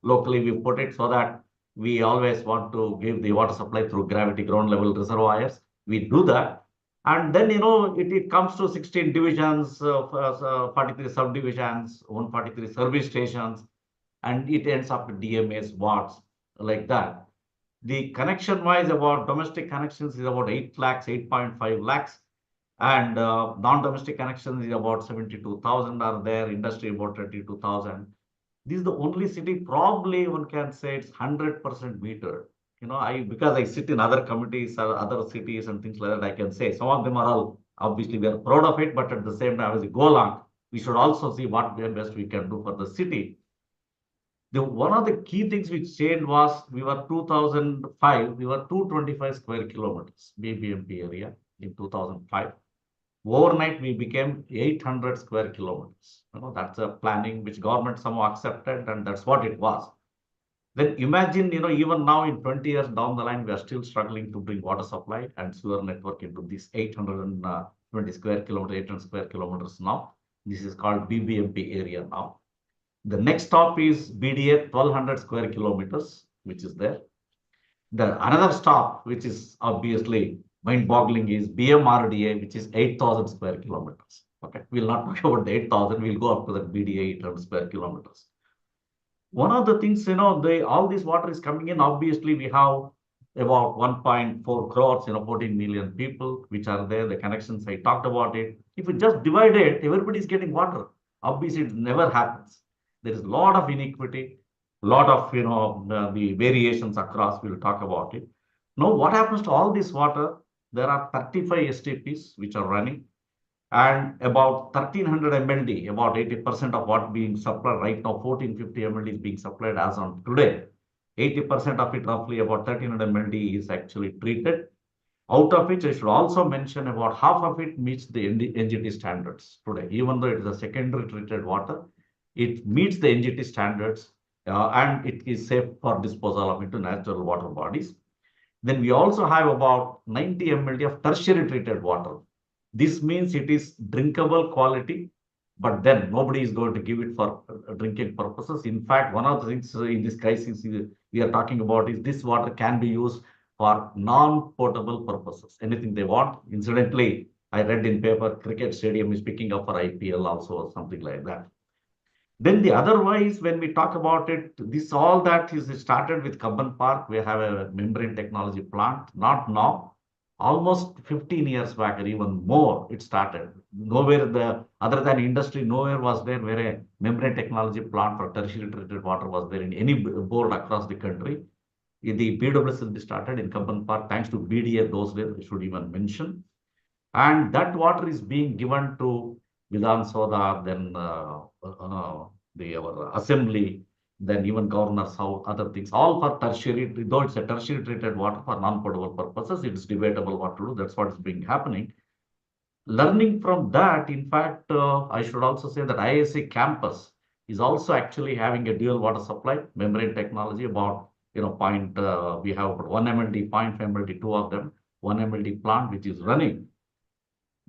Locally, we put it so that we always want to give the water supply through gravity ground level reservoirs. We do that. And then, it comes to 16 divisions, 43 subdivisions, 143 service stations, and it ends up with DMAs, watts, like that. The connection wise about domestic connections is about 8 lakhs, 8.5 lakhs. And non-domestic connections is about 72,000 are there, industry about 32,000. This is the only city, probably one can say it's 100% metered. Because I sit in other committees, other cities and things like that, I can say some of them are all, obviously we are proud of it, but at the same time, as we go along, we should also see what best we can do for the city. One of the key things which changed was we were 2005, we were 225 square kilometers, BBMP area in 2005. Overnight, we became 800 square kilometers. That's a planning which government somehow accepted, and that's what it was. Then imagine, even now in 20 years down the line, we are still struggling to bring water supply and sewer network into this 820 square kilometers, 800 square kilometers now. This is called BBMP area now. The next stop is BDA 1200 square kilometers, which is there. Another stop, which is obviously mind-boggling, is BMRDA, which is 8,000 square kilometers. Okay, we'll not talk about the 8,000. We'll go up to the BDA 800 square kilometers. One of the things, all this water is coming in. Obviously, we have about 1.4 crores, 14 million people which are there. The connections, I talked about it. If we just divide it, everybody is getting water. Obviously, it never happens. There is a lot of inequity, a lot of, the variations across. We'll talk about it. Now, what happens to all this water? There are 35 STPs which are running, and about 1300 MLD, about 80% of what being supplied right now, 1450 MLD is being supplied as on today. 80% of it, roughly about 1300 MLD, is actually treated. Out of which, I should also mention about half of it meets the NGT standards today. Even though it is a secondary treated water, it meets the NGT standards, and it is safe for disposal of into natural water bodies. Then we also have about 90 MLD of tertiary treated water. This means it is drinkable quality, but then nobody is going to give it for drinking purposes. In fact, one of the things in this crisis we are talking about is this water can be used for non-potable purposes, anything they want. Incidentally, I read in paper, cricket stadium is picking up for IPL also, or something like that. Then the otherwise, when we talk about it, all that is started with Kabban Park. We have a membrane technology plant, not now, almost 15 years back or even more, it started. Nowhere other than industry, nowhere was there where a membrane technology plant for tertiary treated water was there in any board across the country. The PWS started in Kabban Park, thanks to BDA those days, I should even mention. And that water is being given to Vidhan Sabha, then our assembly, then even governor's house, other things, all for tertiary, though it's a tertiary treated water for non-potable purposes, it is debatable what to do. That's what is being happening. Learning from that, in fact, I should also say that ISC campus is also actually having a dual water supply, membrane technology, about, we have 1 MLD, 0.5 MLD, two of them, 1 MLD plant, which is running.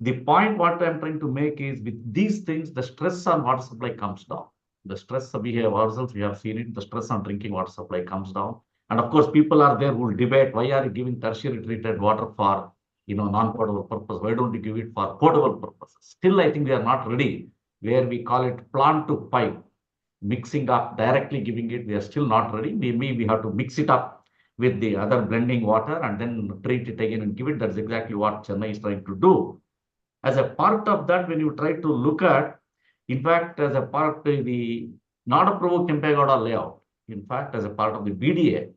The point what I'm trying to make is with these things, the stress on water supply comes down. The stress we have ourselves, we have seen it, the stress on drinking water supply comes down. And of course, people are there who will debate, why are you giving tertiary treated water for, non-potable purpose? Why don't you give it for potable purposes? Still, I think we are not ready, where we call it plant to pipe, mixing up, directly giving it. We are still not ready. Maybe we have to mix it up with the other blending water and then treat it again and give it. That's exactly what Chennai is trying to do. As a part of that, when you try to look at, in fact, as a part of the not-approved Kempegowda layout, in fact, as a part of the BDA,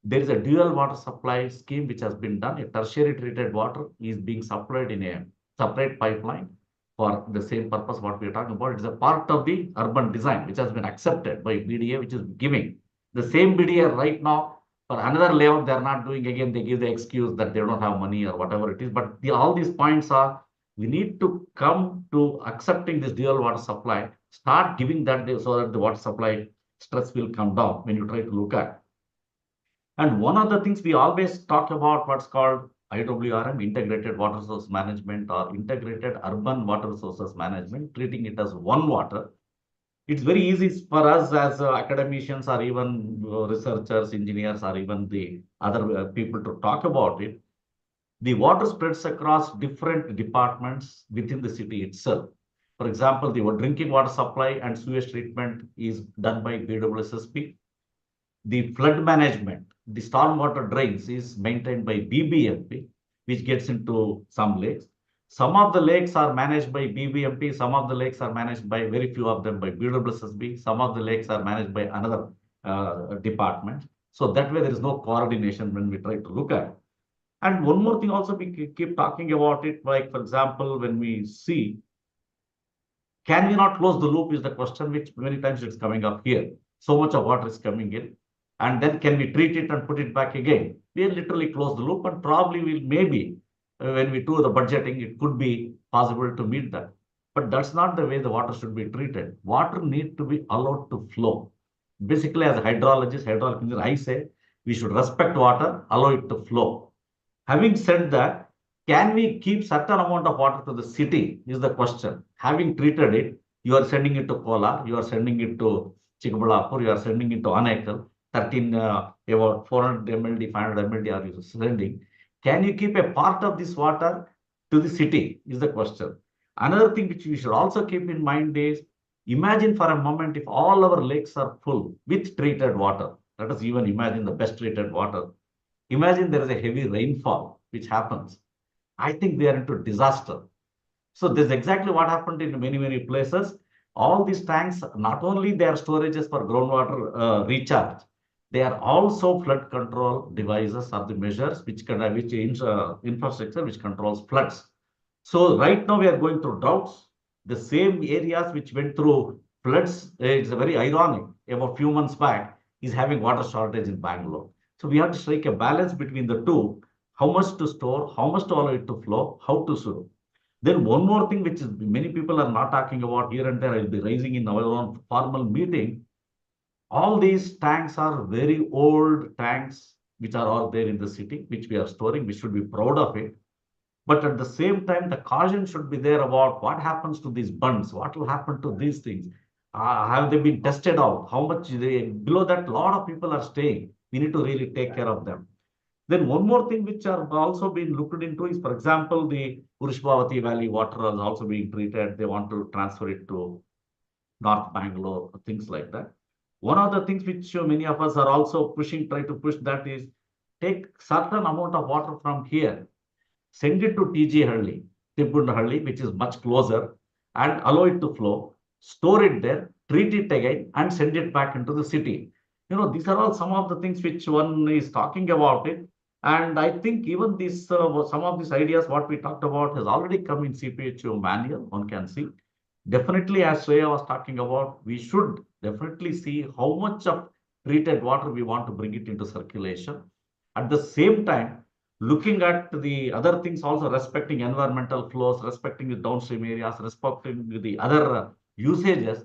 there is a dual water supply scheme which has been done. A tertiary treated water is being supplied in a separate pipeline for the same purpose what we are talking about. It is a part of the urban design which has been accepted by BDA, which is giving. The same BDA right now, for another layout, they are not doing. Again, they give the excuse that they don't have money or whatever it is. But all these points are, we need to come to accepting this dual water supply, start giving that so that the water supply stress will come down when you try to look at. And one of the things we always talk about what's called IWRM, Integrated Water Resource Management, or Integrated Urban Water Resources Management, treating it as one water. It's very easy for us as academicians or even researchers, engineers, or even the other people to talk about it. The water spreads across different departments within the city itself. For example, the drinking water supply and sewage treatment is done by BWSSP. The flood management, the stormwater drains is maintained by BBMP, which gets into some lakes. Some of the lakes are managed by BBMP, some of the lakes are managed by very few of them by BWSSB, some of the lakes are managed by another department. So that way there is no coordination when we try to look at it. And one more thing also, we keep talking about it, like for example, when we see, can we not close the loop is the question which many times it's coming up here. So much of water is coming in. And then can we treat it and put it back again? We literally close the loop, and probably will maybe when we do the budgeting, it could be possible to meet that. But that's not the way the water should be treated. Water needs to be allowed to flow. Basically, as a hydrologist, hydraulic engineer, I say we should respect water, allow it to flow. Having said that, can we keep certain amount of water to the city is the question. Having treated it, you are sending it to Kolar, you are sending it to Chikballapur, you are sending it to Anekal, 13, about 400 mld, 500 mld are you sending. Can you keep a part of this water to the city is the question. Another thing which we should also keep in mind is, imagine for a moment if all our lakes are full with treated water. Let us even imagine the best treated water. Imagine there is a heavy rainfall which happens. I think they are into disaster. So this is exactly what happened in many, many places. All these tanks, not only they are storages for groundwater recharge, they are also flood control devices or the measures which infrastructure which controls floods. So right now we are going through droughts. The same areas which went through floods, it's very ironic, about a few months back, is having water shortage in Bangalore. So we have to strike a balance between the two, how much to store, how much to allow it to flow, how to serve. Then one more thing which is many people are not talking about here and there, I'll be raising in our own formal meeting. All these tanks are very old tanks which are all there in the city, which we are storing. We should be proud of it. But at the same time, the caution should be there about what happens to these bunds, what will happen to these things. Have they been tested out? How much below that, a lot of people are staying. We need to really take care of them. Then one more thing which are also being looked into is, for example, the Urshbhavati Valley water is also being treated. They want to transfer it to North Bangalore, things like that. One of the things which many of us are also pushing, try to push that is, take certain amount of water from here, send it to TG Halli, Tibbunhalli, which is much closer, and allow it to flow, store it there, treat it again, and send it back into the city. You know, these are all some of the things which one is talking about it. And I think even this, some of these ideas, what we talked about, has already come in CPHO manual, one can see. Definitely, as Shreya was talking about, we should definitely see how much of treated water we want to bring it into circulation. At the same time, looking at the other things also, respecting environmental flows, respecting the downstream areas, respecting the other usages,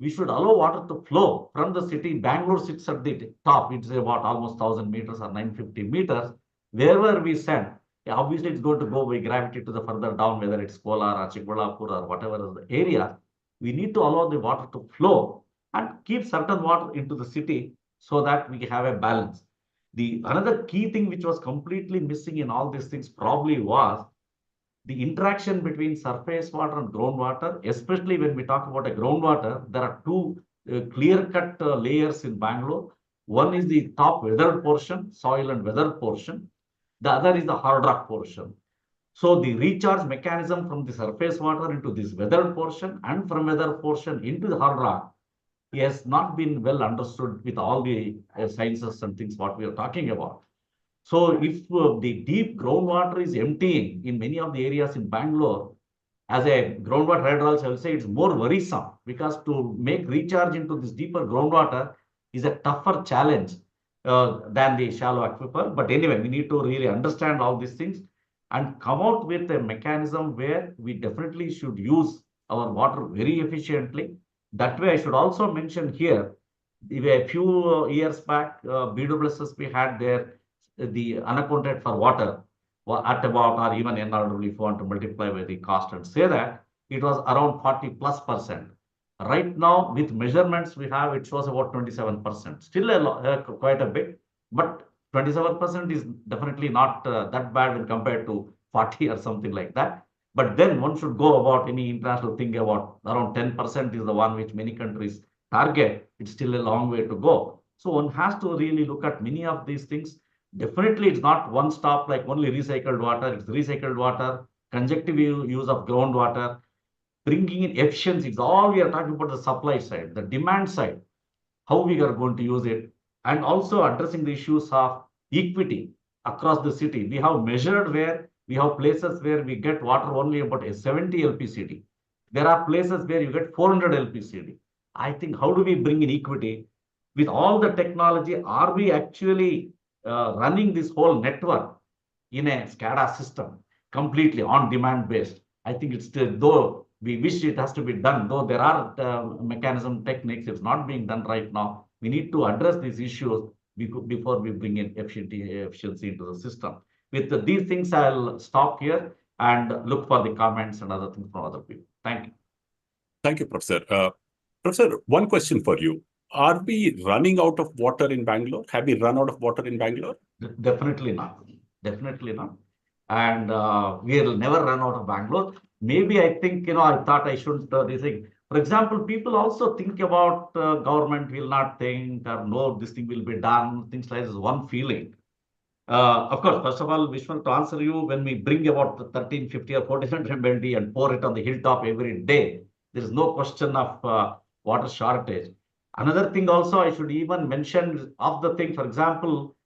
we should allow water to flow from the city. Bangalore sits at the top. It's about almost 1,000 meters or 950 meters. Wherever we send, obviously it's going to go by gravity to the further down, whether it's Kolar or Chikballapur or whatever is the area. We need to allow the water to flow and keep certain water into the city so that we have a balance. The another key thing which was completely missing in all these things probably was the interaction between surface water and groundwater. Especially when we talk about a groundwater, there are two clear-cut layers in Bangalore. One is the top weathered portion, soil and weathered portion. The other is the hard rock portion. So the recharge mechanism from the surface water into this weathered portion and from weathered portion into the hard rock has not been well understood with all the sciences and things what we are talking about. So if the deep groundwater is emptying in many of the areas in Bangalore, as a groundwater hydrologist, I will say it's more worrisome, because to make recharge into this deeper groundwater is a tougher challenge than the shallow aquifer. But anyway, we need to really understand all these things and come out with a mechanism where we definitely should use our water very efficiently. That way, I should also mention here, a few years back, BWSSP had the unaccounted for water. at about, or even NRW, if you want to multiply by the cost and say that, it was around 40+%. Right now, with measurements we have, it shows about 27%. Still quite a bit, but 27% is definitely not that bad when compared to 40 or something like that. But then one should go about any international thing about around 10% is the one which many countries target. It's still a long way to go. So one has to really look at many of these things. Definitely, it's not one stop like only recycled water. It's recycled water, conjunctive use of groundwater, bringing in efficiency. It's all we are talking about the supply side, the demand side, how we are going to use it, and also addressing the issues of equity across the city. We have measured where we have places where we get water only about a 70 LPCD. There are places where you get 400 LPCD. I think how do we bring in equity? With all the technology, are we actually running this whole network in a SCADA system completely on demand based? I think it's still, though we wish it has to be done, though there are mechanism techniques, it's not being done right now. We need to address these issues before we bring in efficiency into the system. With these things, I'll stop here and look for the comments and other things from other people. Thank you. Thank you, Professor. Professor, one question for you. Are we running out of water in Bangalore? Have we run out of water in Bangalore? Definitely not. Definitely not. And we'll never run out of Bangalore. Maybe I think, I thought I shouldn't this thing. For example, people also think about government will not think, or no, this thing will be done, things like this, one feeling. Of course, first of all, Vishwanath, to answer you, when we bring about 1350 or 1400 MLD and pour it on the hilltop every day, there is no question of water shortage. Another thing also I should even mention of the thing, for example,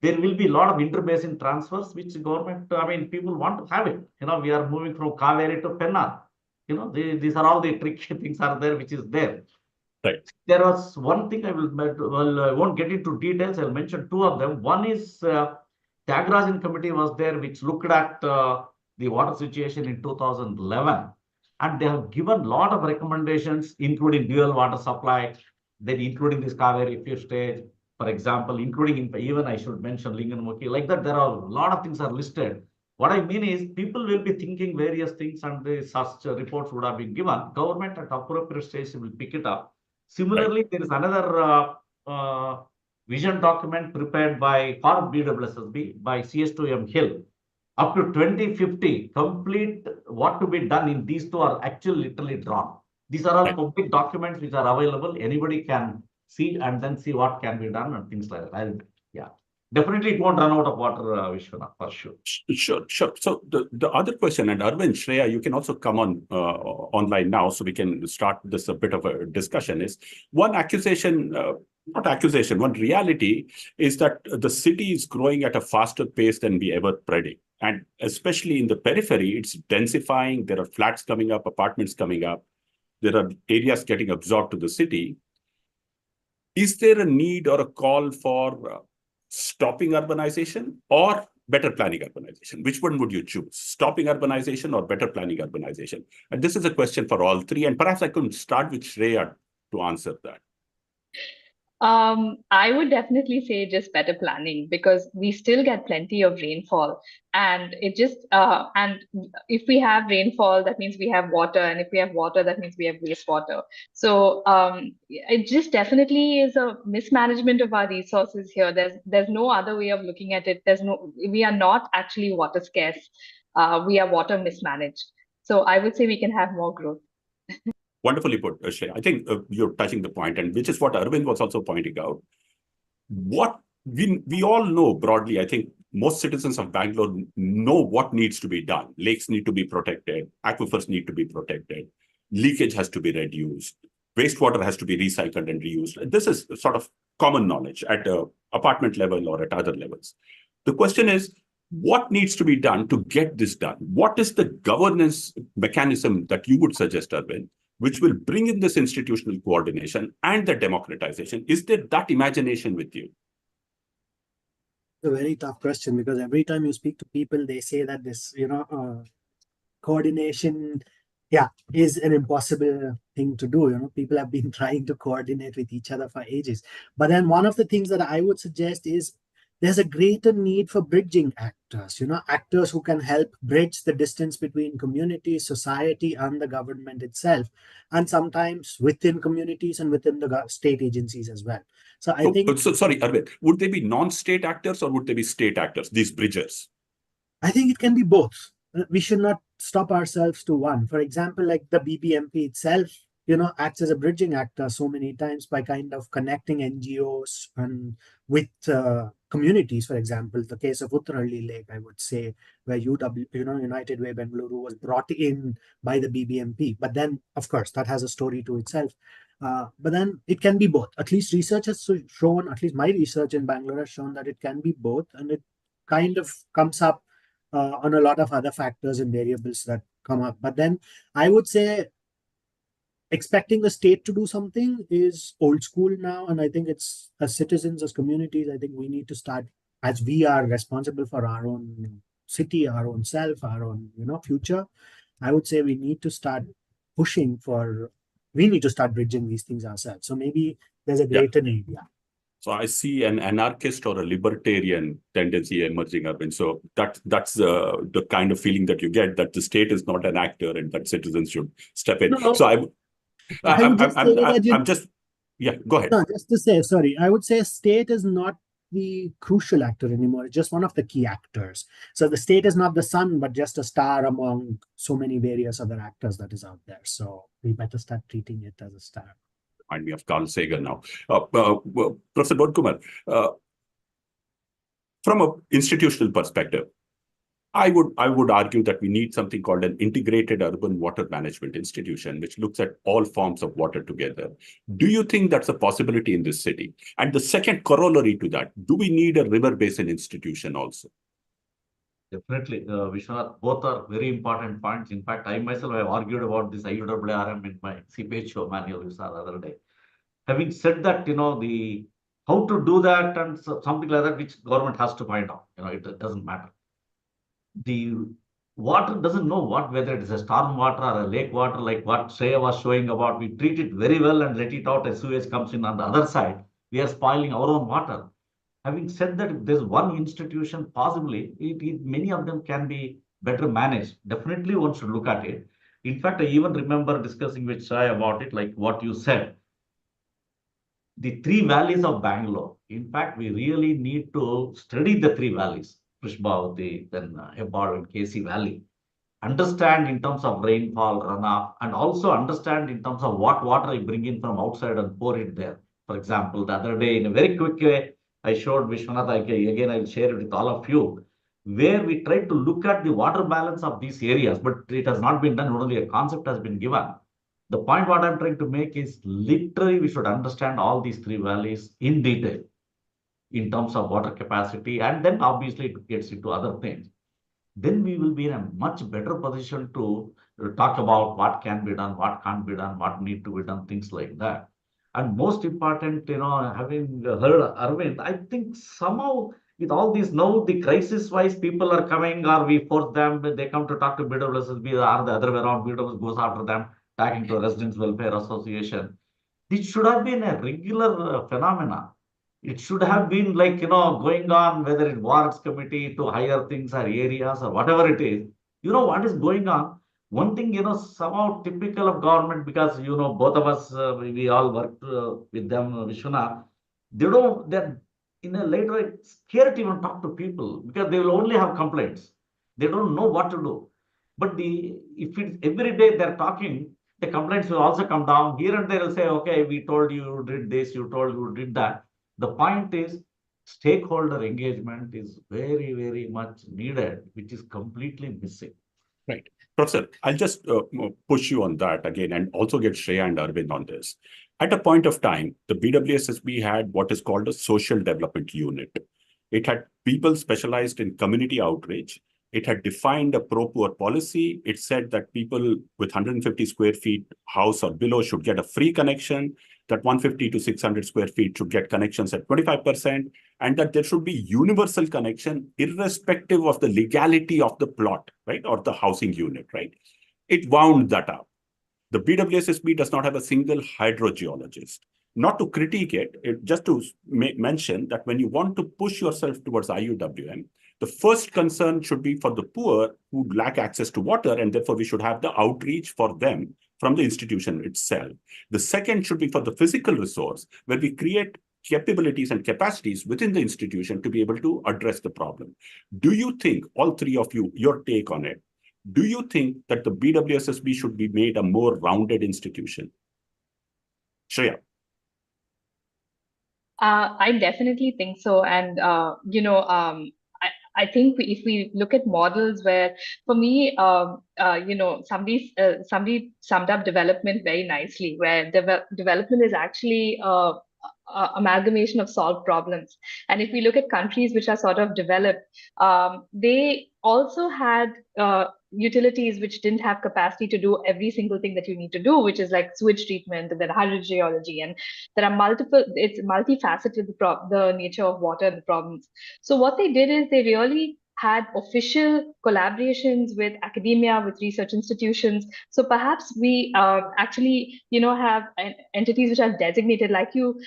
there will be a lot of interbasin transfers, which government, people want to have it. We are moving from Kaveri to Penna. These are all the tricky things are there, which is there. Right. There was one thing I won't get into details. I'll mention two of them. One is Tyagarajan committee was there, which looked at the water situation in 2011. And they have given a lot of recommendations, including dual water supply, then including this Kaveri fifth stage, for example, including even I should mention Linganmukhi. Like that, there are a lot of things are listed. What I mean is people will be thinking various things and such reports would have been given. Government at appropriate stage will pick it up. Similarly, right. There is another vision document prepared by for BWSSB by CS2M Hill. Up to 2050, complete what to be done in these two are actually literally drawn. These are all complete documents which are available. Anybody can see and then see what can be done and things like that. Yeah, definitely it won't run out of water, Vishwanath, for sure. Sure. So the other question, and Arvind, Shreya, you can also come on online now so we can start this a bit of a discussion, is one accusation, not accusation, one reality is that the city is growing at a faster pace than we ever predict. And especially in the periphery, it's densifying. There are flats coming up, apartments coming up. There are areas getting absorbed to the city. Is there a need or a call for stopping urbanization or better planning urbanization? Which one would you choose? Stopping urbanization or better planning urbanization? And this is a question for all three. And perhaps I could start with Shreya to answer that. I would definitely say just better planning, because we still get plenty of rainfall, and it just and if we have rainfall, that means we have water, and if we have water, that means we have wastewater. So it just definitely is a mismanagement of our resources here. There's no other way of looking at it. We are not actually water scarce. We are water mismanaged. So I would say we can have more growth. Wonderfully put, Shreya. I think you're touching the point, and which is what Arvind was also pointing out. What we all know broadly, I think most citizens of Bangalore know what needs to be done. Lakes need to be protected, aquifers need to be protected, leakage has to be reduced, wastewater has to be recycled and reused. This is sort of common knowledge at an apartment level or at other levels. The question is, what needs to be done to get this done? What is the governance mechanism that you would suggest, Arvind, which will bring in this institutional coordination and the democratization? Is there that imagination with you? A very tough question, because every time you speak to people, they say that this, coordination, is an impossible thing to do. People have been trying to coordinate with each other for ages. But then one of the things that I would suggest is there's a greater need for bridging actors, actors who can help bridge the distance between community, society, and the government itself, and sometimes within communities and within the state agencies as well. So I think. So sorry, Arvind, would they be non-state actors or would they be state actors, these bridgers? I think it can be both. We should not stop ourselves to one. For example, like the BBMP itself, acts as a bridging actor so many times by kind of connecting NGOs and with communities. For example, the case of Uttaralli Lake, I would say, where United Way Bengaluru was brought in by the BBMP. But then, of course, that has a story to itself. But then it can be both. At least research has shown, at least my research in Bangalore has shown that it can be both, and it kind of comes up on a lot of other factors and variables that come up. But then I would say expecting the state to do something is old school now. And I think it's, as citizens, as communities, I think we need to start, as we are responsible for our own city, our own self, our own, future. I would say we need to start pushing for, we need to start bridging these things ourselves. So maybe there's a greater need. Yeah. So I see an anarchist or a libertarian tendency emerging, Arvind. So that's the kind of feeling that you get, that the state is not an actor and that citizens should step in. No, so I'm just, yeah, go ahead. No, just to say, sorry, I would say state is not the crucial actor anymore. It's just one of the key actors. So the state is not the sun, but just a star among so many various other actors that is out there. So we better start treating it as a star. Remind me of Carl Sagan now. Professor Kumar, from an institutional perspective, I would argue that we need something called an integrated urban water management institution, which looks at all forms of water together. Do you think that's a possibility in this city? And the second corollary to that, do we need a river basin institution also? Definitely, Vishwanath, both are very important points. In fact, I myself have argued about this IUWRM in my CPHO manual the other day. Having said that, the how to do that and something like that, which government has to find out. It doesn't matter. The water doesn't know whether it is a storm water or a lake water, like what Shreya was showing about. We treat it very well and let it out as sewage comes in on the other side. We are spoiling our own water. Having said that, if there's one institution, possibly, many of them can be better managed. Definitely one should look at it. In fact, I even remember discussing with Shreya about it, like what you said. The three valleys of Bangalore. In fact, we really need to study the three valleys, Prishbhavati, then Hebbal and KC Valley. Understand in terms of rainfall, runoff, and also understand in terms of what water you bring in from outside and pour it there. For example, the other day, in a very quick way, I showed Vishwanath, again, I will share it with all of you, where we tried to look at the water balance of these areas, but it has not been done, only a concept has been given. The point what I'm trying to make is literally we should understand all these three valleys in detail in terms of water capacity, and then obviously it gets into other things. Then we will be in a much better position to talk about what can be done, what can't be done, what need to be done, things like that. And most important, having heard Arvind, I think somehow with all these now, the crisis-wise people are coming, or we force them, they come to talk to BWSSB, or the other way around, BWS goes after them, talking to a Residents Welfare Association. This should have been a regular phenomena. It should have been like, going on, whether it wards committee to higher things or areas or whatever it is. What is going on? One thing, somehow typical of government, because, both of us, we all worked with them, Vishwanath, they're in a later scared to even talk to people because they will only have complaints. They don't know what to do. But if it's every day they're talking, the complaints will also come down. Here and there will say, okay, we told you did this, you told you did that. The point is, stakeholder engagement is very, very much needed, which is completely missing. Right. Professor, I'll just push you on that again and also get Shreya and Arvind on this. At a point of time, the BWSSB had what is called a social development unit. It had people specialized in community outreach. It had defined a pro-poor policy. It said that people with 150 square feet house or below should get a free connection, that 150 to 600 square feet should get connections at 25%, and that there should be universal connection irrespective of the legality of the plot, right, or the housing unit, right? It wound that up. The BWSSB does not have a single hydrogeologist. not to critique it, just to mention that when you want to push yourself towards IUWM, the first concern should be for the poor who lack access to water, and therefore we should have the outreach for them from the institution itself. The second should be for the physical resource, where we create capabilities and capacities within the institution to be able to address the problem. Do you think, all three of you, your take on it, do you think that the BWSSB should be made a more rounded institution? Shreya. I definitely think so. And, I think if we look at models where, for me, somebody summed up development very nicely, where development is actually amalgamation of solved problems. And if we look at countries which are sort of developed, they also had utilities which didn't have capacity to do every single thing that you need to do, which is like sewage treatment and then hydrogeology, and there are multiple. It's multifaceted, the nature of water and the problems. So what they did is they really had official collaborations with academia, with research institutions. So perhaps we actually, have entities which are designated, like you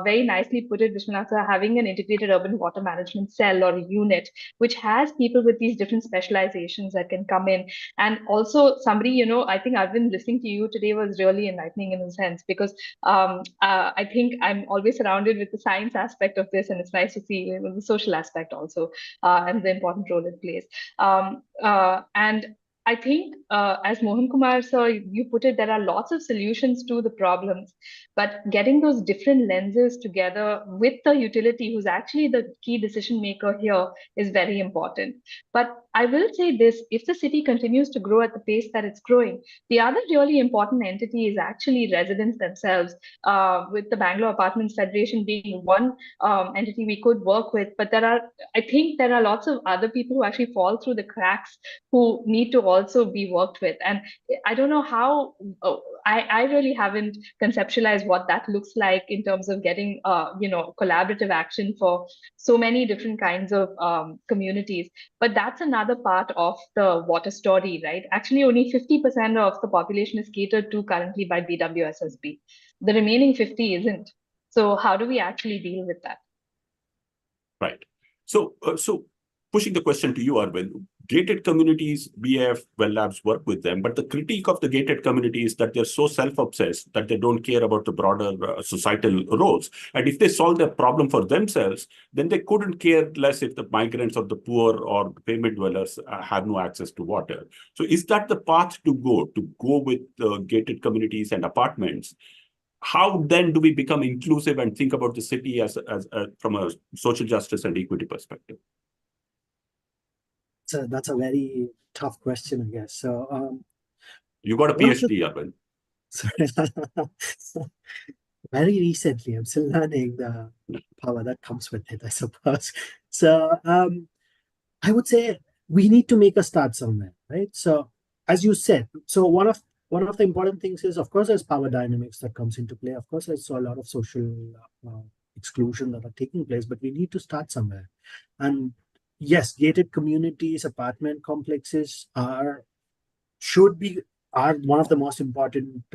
very nicely put it, Vishwanath, having an integrated urban water management cell or unit, which has people with these different specializations that can come in. And also somebody, I think Arvind, listening to you today was really enlightening in a sense, because I think I'm always surrounded with the science aspect of this, and it's nice to see the social aspect also, and the important role it plays. And I think, as Mohan Kumar sir, you put it, there are lots of solutions to the problems, but getting those different lenses together with the utility, who's actually the key decision maker here, is very important. But I will say this, if the city continues to grow at the pace that it's growing, the other really important entity is actually residents themselves, with the Bangalore Apartments Federation being one entity we could work with. But I think there are lots of other people who actually fall through the cracks, who need to also be worked with. And I don't know how, I really haven't conceptualized what that looks like in terms of getting, collaborative action for so many different kinds of communities. But that's another part of the water story, right? Actually, only 50% of the population is catered to currently by BWSSB. The remaining 50 isn't. So how do we actually deal with that? Right. So pushing the question to you, Arvind, gated communities, BF, Well Labs work with them, but the critique of the gated community is that they're so self-obsessed that they don't care about the broader societal roles. And if they solve their problem for themselves, then they couldn't care less if the migrants or the poor or the pavement dwellers have no access to water. So is that the path to go with gated communities and apartments? How then do we become inclusive and think about the city as from a social justice and equity perspective? So that's a very tough question, I guess. So you got a PhD, Arvind. Very recently, I'm still learning the power that comes with it, I suppose. So I would say we need to make a start somewhere, right? So as you said, so one of the important things is, of course, there's power dynamics that comes into play. Of course, there's a lot of social exclusion that are taking place, but we need to start somewhere. And yes, gated communities, apartment complexes are one of the most important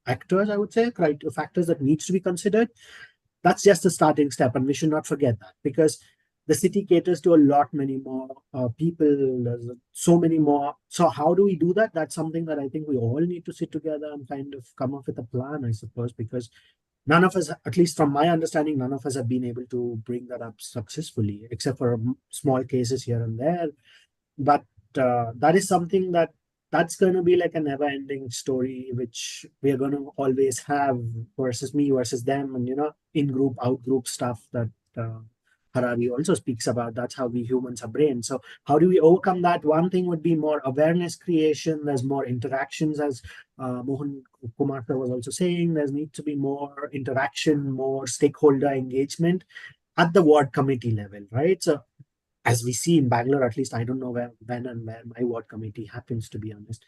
actors, I would say, factors that needs to be considered. That's just a starting step, and we should not forget that, because the city caters to a many more people. There's so many more. So how do we do that? That's something that I think we all need to sit together and kind of come up with a plan, I suppose, because none of us, at least from my understanding, none of us have been able to bring that up successfully, except for small cases here and there. But that is something that's going to be like a never-ending story, which we are going to always have, versus me versus them, and in-group, out-group stuff that Harari also speaks about. That's how we humans are brains. So how do we overcome that? One thing would be more awareness creation. There's more interactions, as Mohan Kumar was also saying. There needs to be more interaction, more stakeholder engagement at the ward committee level, right? So as we see in Bangalore, at least I don't know when and where my ward committee happens, to be honest,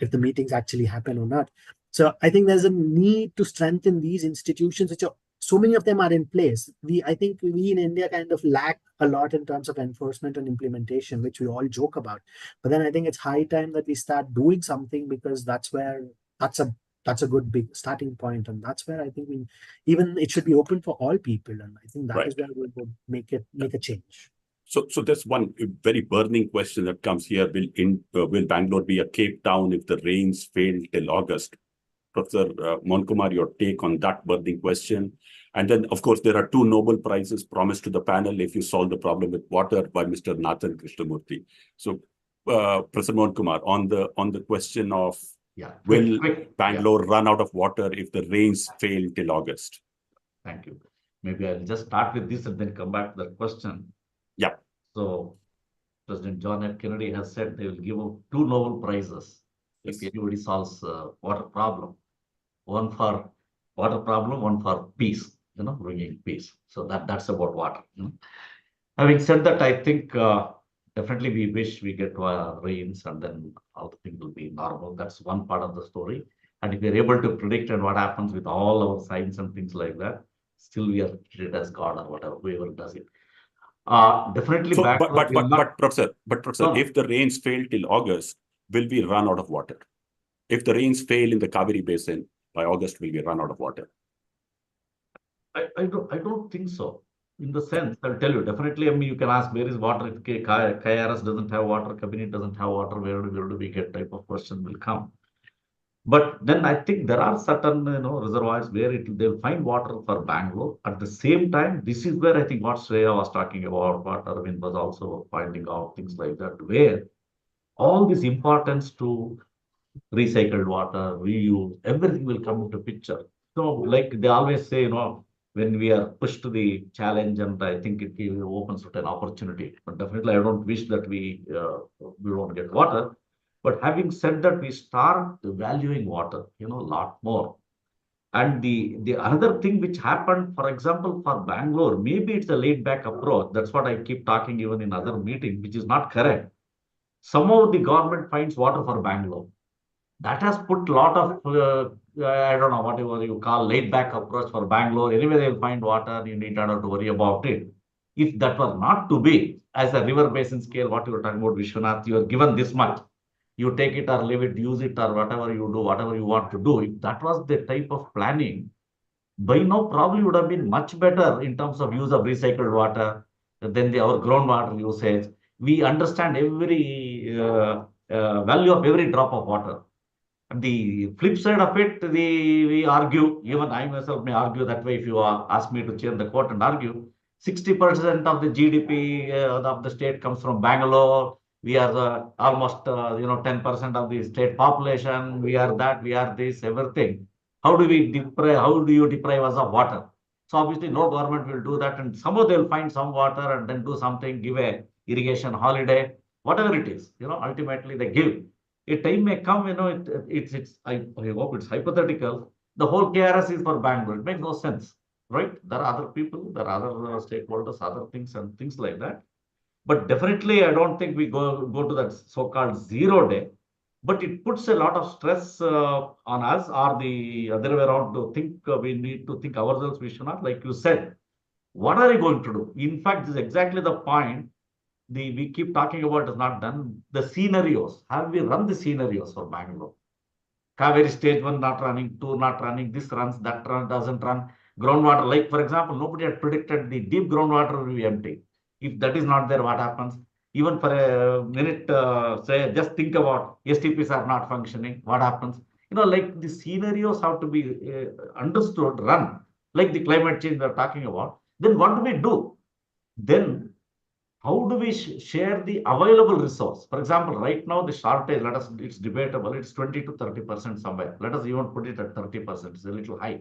if the meetings actually happen or not. So I think there's a need to strengthen these institutions, which are, so many of them are in place. I think we in India kind of lack a lot in terms of enforcement and implementation, which we all joke about. But then I think it's high time that we start doing something, because that's a that's a good big starting point, and that's where I think even it should be open for all people, and I think that is where we would make a change. So there's one very burning question that comes here: will Bangalore be a Cape Town if the rains fail till August? Professor Mohan Kumar, your take on that burning question. And then, of course, there are 2 Nobel Prizes promised to the panel if you solve the problem with water by Mr. Nathan Krishnamurthy. So, Professor Mohan Kumar, on the question of will Bangalore run out of water if the rains fail till August? Thank you. Maybe I'll just start with this and then come back to that question. Yeah. So, President John F. Kennedy has said they will give out 2 Nobel Prizes if anybody solves water problem. One for water problem, one for peace, bringing peace. So that's about water. Having said that, I think definitely we wish we get rains and then all the things will be normal. That's one part of the story. And if we're able to predict and what happens with all our science and things like that, still we are treated as God or whatever, whoever does it. Definitely. So, but Professor, if the rains fail till August, will we run out of water? If the rains fail in the Kaveri Basin, by August, will we run out of water? I don't think so. In the sense, I'll tell you, definitely, I mean, you can ask where is water if KRS doesn't have water, cabinet doesn't have water, where do we get type of question will come. But then I think there are certain reservoirs where they'll find water for Bangalore. At the same time, this is where I think what Shreya was talking about, what Arvind was also pointing out, things like that, where all this importance to recycled water, reuse, everything will come into picture. So like they always say, when we are pushed to the challenge, and I think it opens up an opportunity. But definitely, I don't wish that we don't get water. But having said that, we start valuing water, a lot more. And the another thing which happened, for example, for Bangalore, maybe it's a laid back approach. That's what I keep talking even in other meetings, which is not correct. Somehow the government finds water for Bangalore. That has put a lot of, I don't know, whatever you call laid back approach for Bangalore. Anyway, they'll find water. You need not to worry about it. If that was not to be, as a river basin scale, what you were talking about, Vishwanath, you are given this much. You take it or leave it, use it or whatever you do, whatever you want to do. If that was the type of planning, by now probably would have been much better in terms of use of recycled water than our groundwater usage. We understand every value of every drop of water. The flip side of it, we argue, even I myself may argue that way if you ask me to chair the court and argue, 60% of the GDP of the state comes from Bangalore. We are almost 10% of the state population. We are that, we are this, everything. How do you deprive us of water? So obviously no government will do that, and somehow they'll find some water and then do something, give a irrigation holiday, whatever it is, ultimately they give. A time may come, I hope it's hypothetical. The whole KRS is for Bangalore. It makes no sense, right? There are other people, there are other stakeholders, other things and things like that. But definitely, I don't think we go to that so-called 0 day. But it puts a lot of stress on us, or the other way around, to think we need to think ourselves, Vishwanath, like you said. What are we going to do? In fact, this is exactly the point we keep talking about is not done. The scenarios, have we run the scenarios for Bangalore? Kaveri stage 1 not running, 2 not running, this runs, that doesn't run. Groundwater, like for example, nobody had predicted the deep groundwater will be empty. If that is not there, what happens? Even for a minute, say, just think about STPs are not functioning, what happens? Like the scenarios have to be understood, run, like the climate change we're talking about. Then what do we do? Then how do we share the available resource? For example, right now the shortage, it's debatable, it's 20 to 30% somewhere. Let us even put it at 30%, it's a little high.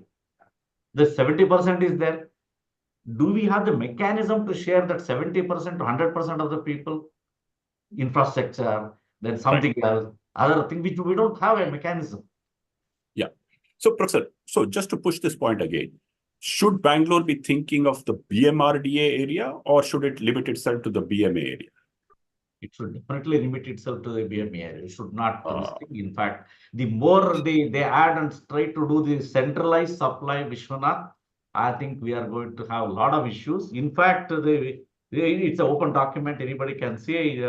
The 70% is there. Do we have the mechanism to share that 70% to 100% of the people? Infrastructure, then something else, other thing which we don't have a mechanism. Yeah. So, Professor, just to push this point again, should Bangalore be thinking of the BMRDA area, or should it limit itself to the BMA area? It should definitely limit itself to the BMA area. It should not. In fact, the more they add and try to do the centralized supply, Vishwanath, I think we are going to have a lot of issues. In fact, it's an open document. Anybody can see.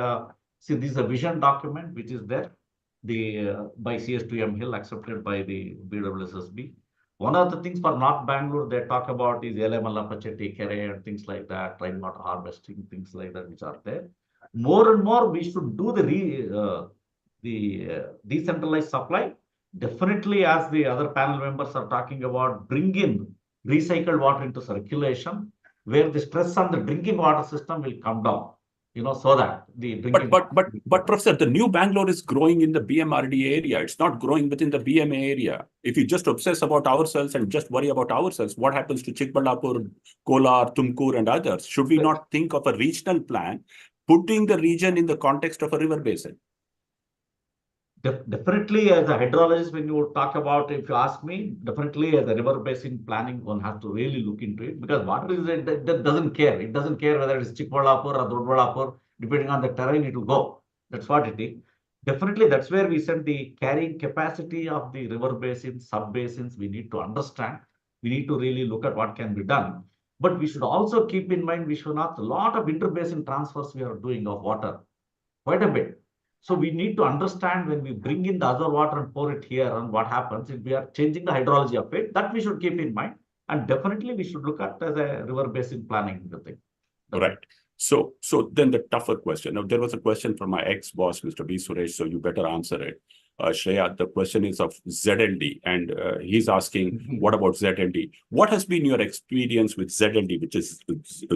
See, this is a vision document which is there. by CS2M Hill accepted by the BWSSB. One of the things for North Bangalore they talk about is LML, Pacheti, Kere, and things like that, rainwater harvesting, things like that, which are there. More and more, we should do the decentralized supply. Definitely, as the other panel members are talking about, bring in recycled water into circulation, where the stress on the drinking water system will come down. So that the drinking. But Professor, the new Bangalore is growing in the BMRD area. It's not growing within the BMA area. If you just obsess about ourselves and just worry about ourselves, what happens to Chikballapur, Kolar, Tumkur, and others? Should we not think of a regional plan, putting the region in the context of a river basin? Definitely, as a hydrologist, when you talk about, if you ask me, definitely as a river basin planning, one has to really look into it, because water is that doesn't care. It doesn't care whether it's Chikballapur or Dodballapur, depending on the terrain, it will go. That's what it is. Definitely, that's where we said the carrying capacity of the river basins, sub basins, we need to understand. We need to really look at what can be done. But we should also keep in mind, Vishwanath, a lot of interbasin transfers we are doing of water, quite a bit. So we need to understand when we bring in the other water and pour it here, and what happens if we are changing the hydrology of it, that we should keep in mind. And definitely we should look at as a river basin planning thing. Right. So then the tougher question. Now, there was a question from my ex-boss, Mr. B. Suresh, so you better answer it. Shreya, the question is of ZLD, and he's asking, what about ZLD? What has been your experience with ZLD, which is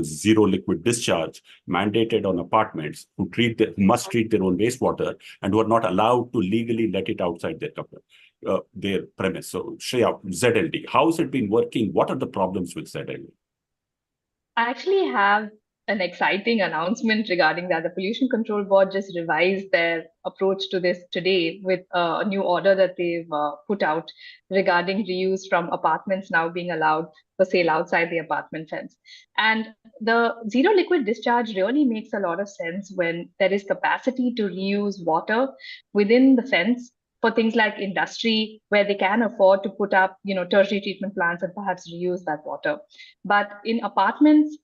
zero liquid discharge, mandated on apartments who must treat their own wastewater and who are not allowed to legally let it outside their premise? So, Shreya, ZLD, how has it been working? What are the problems with ZLD? I actually have an exciting announcement regarding that. The Pollution Control Board just revised their approach to this today with a new order that they've put out regarding reuse from apartments now being allowed for sale outside the apartment fence. And the zero liquid discharge really makes a lot of sense when there is capacity to reuse water within the fence for things like industry, where they can afford to put up, tertiary treatment plants and perhaps reuse that water. But in apartments,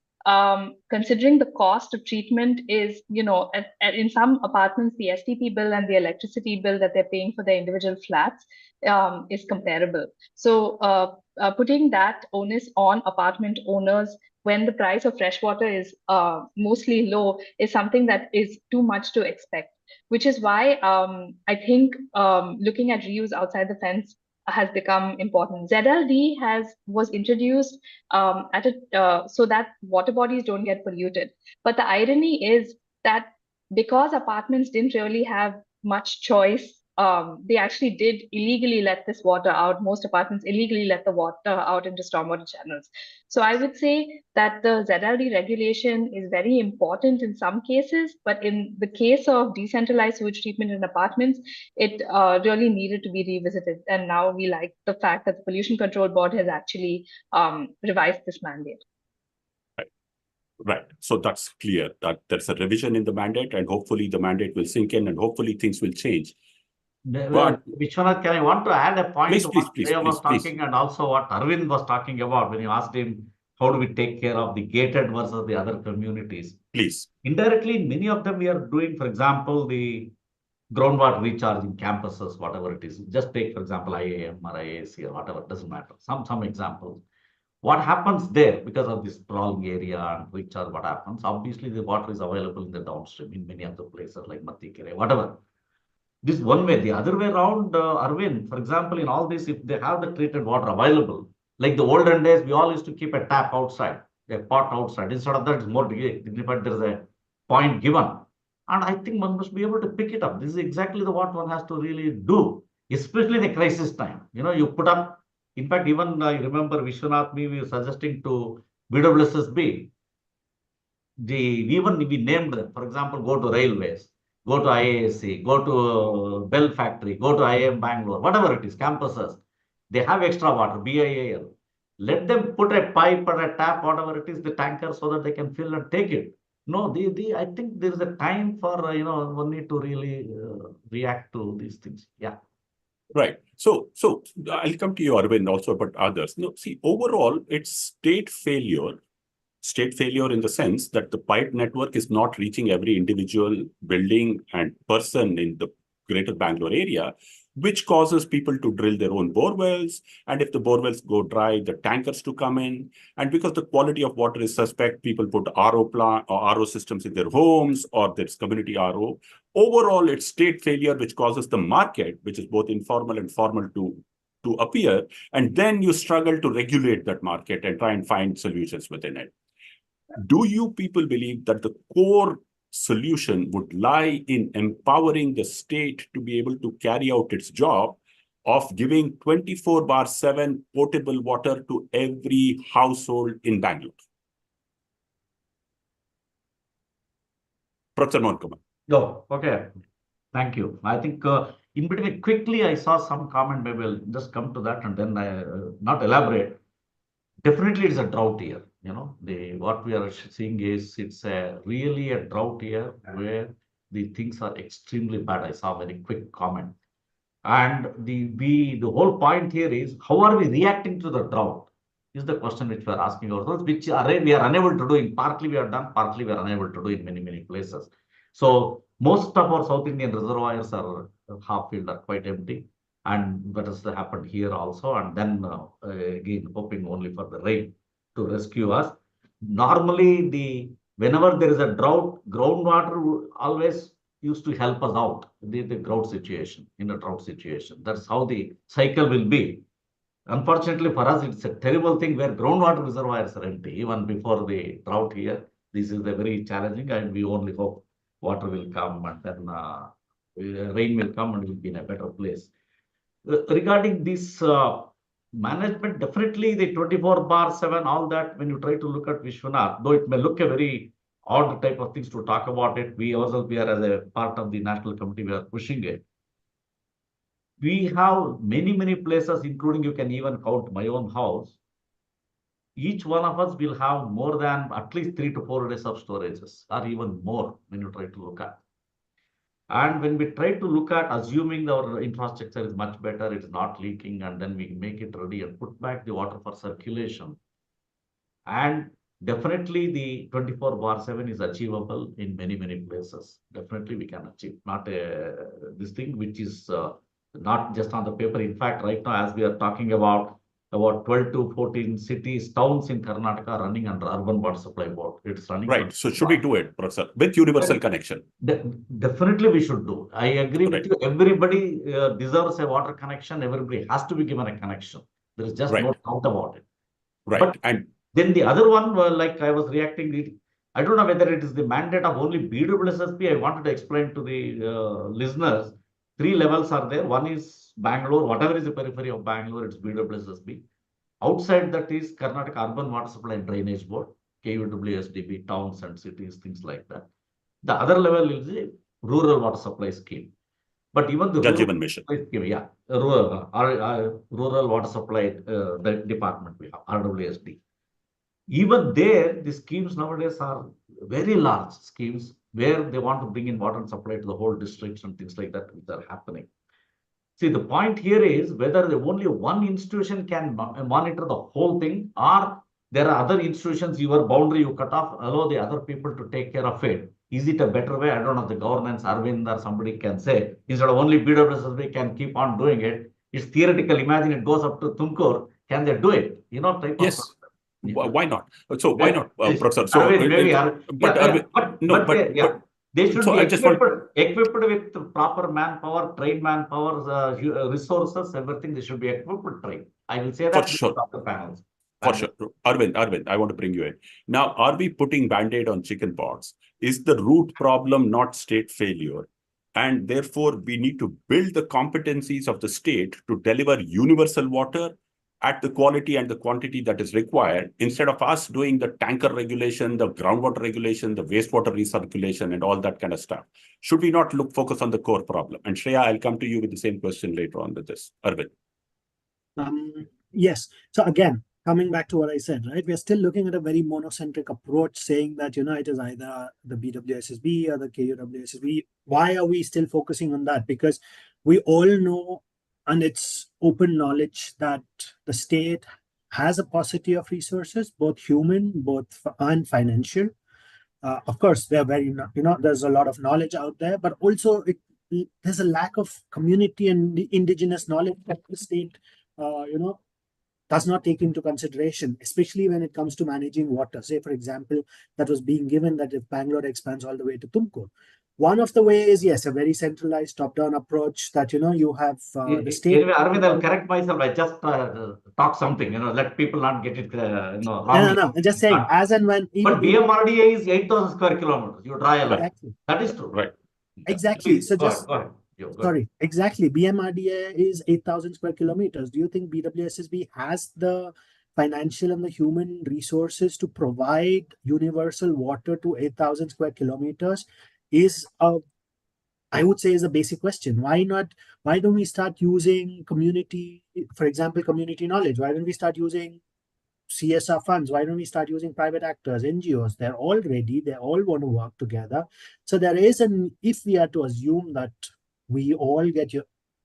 considering the cost of treatment is, in some apartments, the STP bill and the electricity bill that they're paying for their individual flats is comparable. So putting that onus on apartment owners when the price of fresh water is mostly low is something that is too much to expect, which is why I think looking at reuse outside the fence has become important. ZLD was introduced so that water bodies don't get polluted. But the irony is that because apartments didn't really have much choice, they actually did illegally let this water out. Most apartments illegally let the water out into stormwater channels. So I would say that the ZLD regulation is very important in some cases, but in the case of decentralized sewage treatment in apartments, it really needed to be revisited. And now we like the fact that the Pollution Control Board has actually revised this mandate. Right. So that's clear that there's a revision in the mandate, and hopefully the mandate will sink in, and hopefully things will change. But Vishwanath, I want to add a point to what Shreya was talking, and also what Arvind was talking about when you asked him, how do we take care of the gated versus the other communities? Please. Indirectly, many of them we are doing, for example, the groundwater recharge in campuses, whatever it is. Just take, for example, IAM or IAC or whatever, it doesn't matter. Some examples. What happens there because of this sprawling area and recharge, what happens? Obviously, the water is available in the downstream in many of the places like Matikere, whatever. This one way. The other way around, Arvind, for example, in all this, if they have the treated water available, like the olden days, we all used to keep a tap outside, a pot outside. Instead of that, it's more dignified. There's a point given. And I think one must be able to pick it up. This is exactly what one has to really do, especially in the crisis time. You put up, in fact, even I remember Vishwanath, we were suggesting to BWSSB, we named them, for example, go to railways, go to IASC, go to Bell Factory, go to IIM Bangalore, whatever it is, campuses. They have extra water, BIAL. Let them put a pipe or a tap, whatever it is, the tanker, so that they can fill and take it. No, I think there is a time for, one need to really react to these things. Yeah. Right. So I'll come to you, Arvind, also, but others. No, see, overall, it's state failure in the sense that the pipe network is not reaching every individual building and person in the greater Bangalore area, which causes people to drill their own bore wells. And if the bore wells go dry, the tankers to come in. And because the quality of water is suspect, people put RO plant or RO systems in their homes, or there's community RO. Overall, it's state failure, which causes the market, which is both informal and formal, to appear. And then you struggle to regulate that market and try and find solutions within it. Do you people believe that the core solution would lie in empowering the state to be able to carry out its job of giving 24/7 potable water to every household in Bangalore? Professor Mohan Kumar. No, okay. Thank you. I think in between, quickly, I saw some comment. Maybe I'll just come to that and then I not elaborate. Definitely, it's a drought year. You know, what we are seeing is it's really a drought year where the things are extremely bad. I saw a very quick comment. And the whole point here is, how are we reacting to the drought? Is the question which we are asking ourselves, which we are unable to do. In partly we are done, partly we are unable to do in many places. So most of our South Indian reservoirs are half-filled, are quite empty. And that has happened here also. And then again, hoping only for the rain to rescue us. Normally, whenever there is a drought, groundwater always used to help us out the drought situation, in a drought situation. That's how the cycle will be. Unfortunately for us, it's a terrible thing where groundwater reservoirs are empty. Even before the drought here, this is a very challenging, and we only hope water will come and then rain will come and we'll be in a better place. Regarding this management, definitely the 24/7, all that, when you try to look at Vishwanath, though it may look a very odd type of things to talk about it, we ourselves, we are as a part of the national committee, we are pushing it. We have many places, including you can even count my own house. Each one of us will have more than at least 3 to 4 days of storages, or even more when you try to look at. And when we try to look at assuming our infrastructure is much better, it's not leaking, and then we make it ready and put back the water for circulation. And definitely the 24/7 is achievable in many places. Definitely we can achieve, not this thing which is not just on the paper. In fact, right now, as we are talking about 12 to 14 cities, towns in Karnataka are running under urban water supply board. It's running. Right. So should we do it, Professor, with universal connection? Definitely we should do. I agree with you. Everybody deserves a water connection. Everybody has to be given a connection. There is just no doubt about it. Right. But and then the other one, like I was reacting, I don't know whether it is the mandate of only BWSSB. I wanted to explain to the listeners. 3 levels are there. One is Bangalore, whatever is the periphery of Bangalore, it's BWSSB. Outside that is Karnataka Urban Water Supply and Drainage Board, KUWSDB, towns and cities, things like that. The other level is the Rural Water Supply Scheme. But even the Rural Mission. Scheme, Rural Water Supply Department, we have RWSD. Even there, the schemes nowadays are very large schemes where they want to bring in water and supply to the whole districts and things like that, which are happening. See, the point here is whether only one institution can monitor the whole thing, or there are other institutions, your boundary you cut off, allow the other people to take care of it. Is it a better way? I don't know. The governance, Arvind or somebody can say, instead of only BWSSB can keep on doing it. It's theoretical. Imagine it goes up to Tumkur. Can they do it? You know, type yes. of. Why not? So why not, Professor? So, Arvind, maybe, they should be equipped with proper manpower, trained manpower, resources, everything. They should be equipped with trained. I will say that for sure. The panels. For sure. Arvind, I want to bring you in. Now, are we putting Band-Aid on chicken pox? Is the root problem not state failure? And therefore, we need to build the competencies of the state to deliver universal water at the quality and the quantity that is required, instead of us doing the tanker regulation, the groundwater regulation, the wastewater recirculation, and all that kind of stuff. Should we not focus on the core problem? And Shreya, I'll come to you with the same question later on with this. Arvind. Yes. So again, coming back to what I said, right? We're still looking at a very monocentric approach, saying that, it is either the BWSSB or the KUWSSB. Why are we still focusing on that? Because we all know, and it's open knowledge, that the state has a paucity of resources, both human, and financial. Of course, they're very, there's a lot of knowledge out there, but also there's a lack of community and indigenous knowledge that the state, does not take into consideration, especially when it comes to managing water. Say, for example, that was being given that if Bangalore expands all the way to Tumkur, one of the ways, yes, a very centralized top-down approach that, you have the state. Anyway, Arvind, I'll correct myself. I just talk something, let people not get it, wrong. No, I'm just saying, as and when. But BMRDA is 8,000 square kilometers. You draw a line. Exactly. That is true. Right. Exactly. Please, So go just, ahead. Go ahead. sorry, exactly. BMRDA is 8,000 square kilometers. Do you think BWSSB has the financial and the human resources to provide universal water to 8,000 square kilometers? I would say is a basic question. Why not? Why don't we start using community, for example, community knowledge? Why don't we start using CSR funds? Why don't we start using private actors, NGOs? They're all ready. They all want to work together. So there is if we are to assume that we all get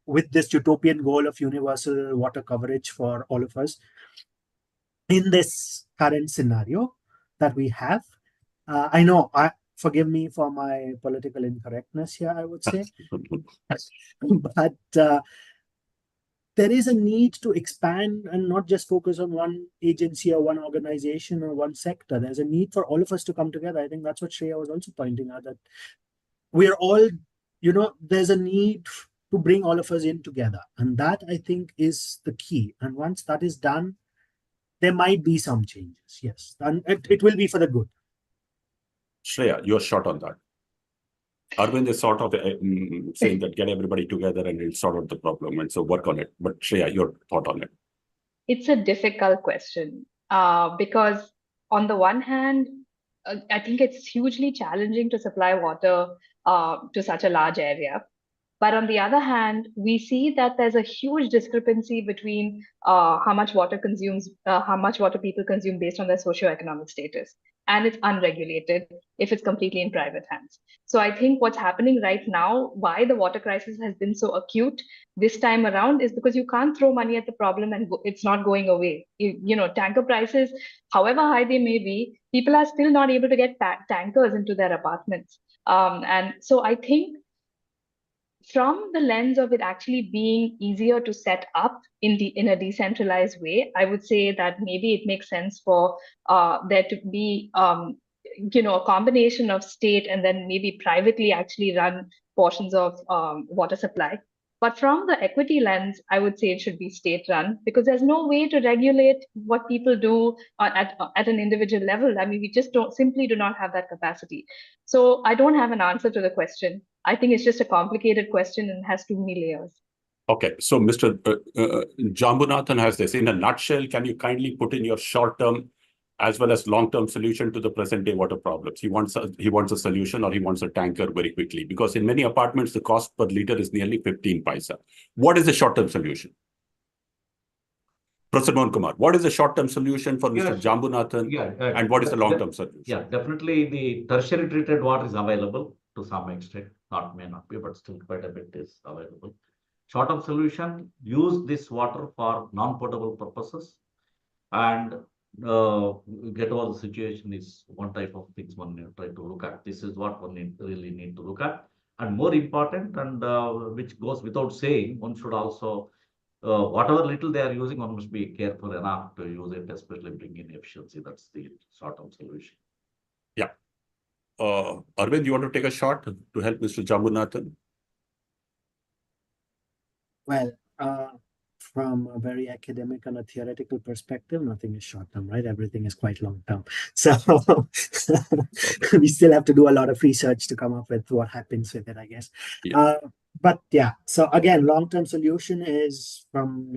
with this utopian goal of universal water coverage for all of us in this current scenario that we have, I know, forgive me for my political incorrectness here, I would say, but there is a need to expand and not just focus on one agency or one organization or one sector. There's a need for all of us to come together. I think that's what Shreya was also pointing out, that we're all, there's a need to bring all of us in together. And that, I think, is the key. And once that is done, there might be some changes, yes. And it will be for the good. Shreya, you're short on that. Arvind is sort of saying that get everybody together and it'll sort out the problem, and so work on it. But Shreya, your thought on it? It's a difficult question because on the one hand, I think it's hugely challenging to supply water to such a large area. But on the other hand, we see that there's a huge discrepancy between how much water people consume based on their socioeconomic status. And it's unregulated if it's completely in private hands. So I think what's happening right now, why the water crisis has been so acute this time around, is because you can't throw money at the problem and it's not going away. Tanker prices, however high they may be, people are still not able to get tankers into their apartments. And so I think from the lens of it actually being easier to set up in a decentralized way, I would say that maybe it makes sense for there to be a combination of state and then maybe privately actually run portions of water supply. But from the equity lens, I would say it should be state run, because there's no way to regulate what people do at an individual level. I mean, we just simply do not have that capacity. So I don't have an answer to the question. I think it's just a complicated question and has too many layers. Okay, so Mr. Jambunathan has this. In a nutshell, can you kindly put in your short-term as well as long-term solution to the present-day water problems? He wants a solution, or he wants a tanker very quickly, because in many apartments, the cost per liter is nearly 15 paisa. What is the short-term solution? Professor Mohan Kumar, what is the short-term solution for Mr. Jambunathan, and what is the long-term solution? Yeah, definitely the tertiary treated water is available to some extent. May not be, but still quite a bit is available. Short-term solution, use this water for non-potable purposes and get over the situation is one type of things one need to try to look at. This is what one really need to look at. And more important, and which goes without saying, one should also, whatever little they are using, one must be careful enough to use it, especially bring in efficiency. That's the short-term solution. Yeah. Arvind, you want to take a shot to help Mr. Jambunathan? Well, from a very academic and a theoretical perspective, nothing is short term, right? Everything is quite long term. So we still have to do a lot of research to come up with what happens with it, I guess. Yeah. But yeah, so again, long-term solution is from,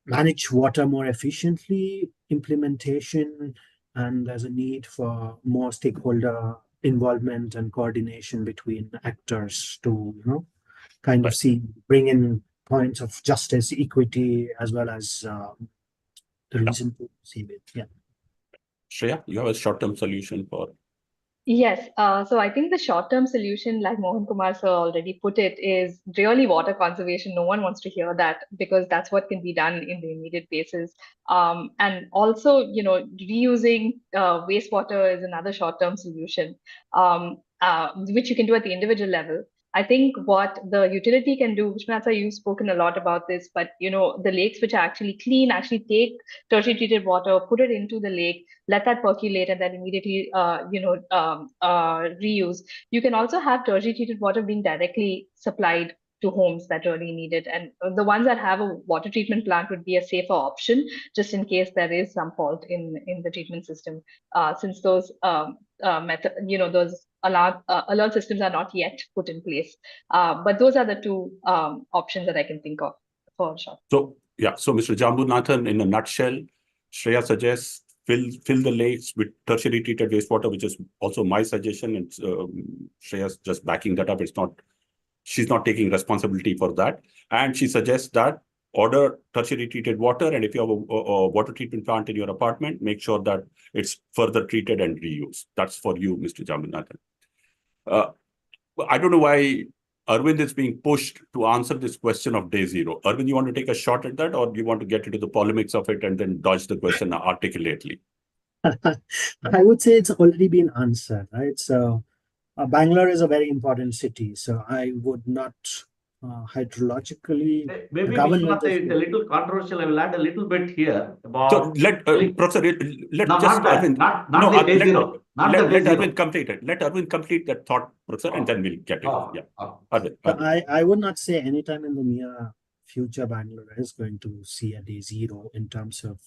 manage water more efficiently, implementation, and there's a need for more stakeholder involvement and coordination between actors to, kind of bring in points of justice, equity, as well as the reason to see it. Yeah. Shreya, you have a short-term solution for? Yes. So I think the short-term solution, like Mohan Kumar sir already put it, is really water conservation. No one wants to hear that, because that's what can be done in the immediate basis. And also, reusing wastewater is another short-term solution, which you can do at the individual level. I think what the utility can do, Vishwanath sir, you've spoken a lot about this, but the lakes which are actually clean actually take tertiary treated water, put it into the lake, let that percolate, and then immediately reuse. You can also have tertiary treated water being directly supplied to homes that really need it, and the ones that have a water treatment plant would be a safer option, just in case there is some fault in the treatment system, since those those alert systems are not yet put in place. But those are the two options that I can think of for sure. So yeah, so Mr. Jambunathan, in a nutshell, Shreya suggests fill the lakes with tertiary treated wastewater, which is also my suggestion. And Shreya's just backing that up. She's not taking responsibility for that. And she suggests that order tertiary treated water, and if you have a water treatment plant in your apartment, make sure that it's further treated and reused. That's for you, Mr. Jambunathan. I don't know why Arvind is being pushed to answer this question of day zero. Arvind, you want to take a shot at that, or do you want to get into the polemics of it and then dodge the question articulately? I would say it's already been answered, right? So Bangalore is a very important city, so I would not hydrologically. Maybe government Vishwanath, it's a little controversial. I will add a little bit here about. So Professor, let Arvind complete it. Let Arvind complete that thought, Professor, and then we'll get it. Arvind. I would not say anytime in the near future Bangalore is going to see a day zero in terms of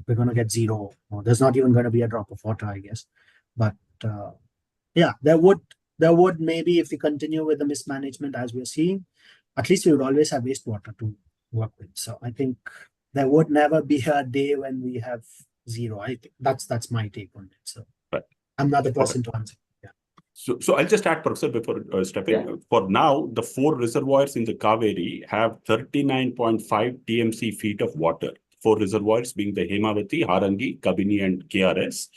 we're going to get zero. Or there's not even going to be a drop of water, I guess. But yeah, there would maybe, if we continue with the mismanagement as we're seeing, at least we would always have wastewater to work with. So I think there would never be a day when we have zero. I think that's my take on it. So I'm not the person to answer. Yeah. So I'll just add, Professor, before stepping. Yeah. For now, the 4 reservoirs in the Kaveri have 39.5 TMC feet of water. 4 reservoirs being the Hemavati, Harangi, Kabini, and KRS.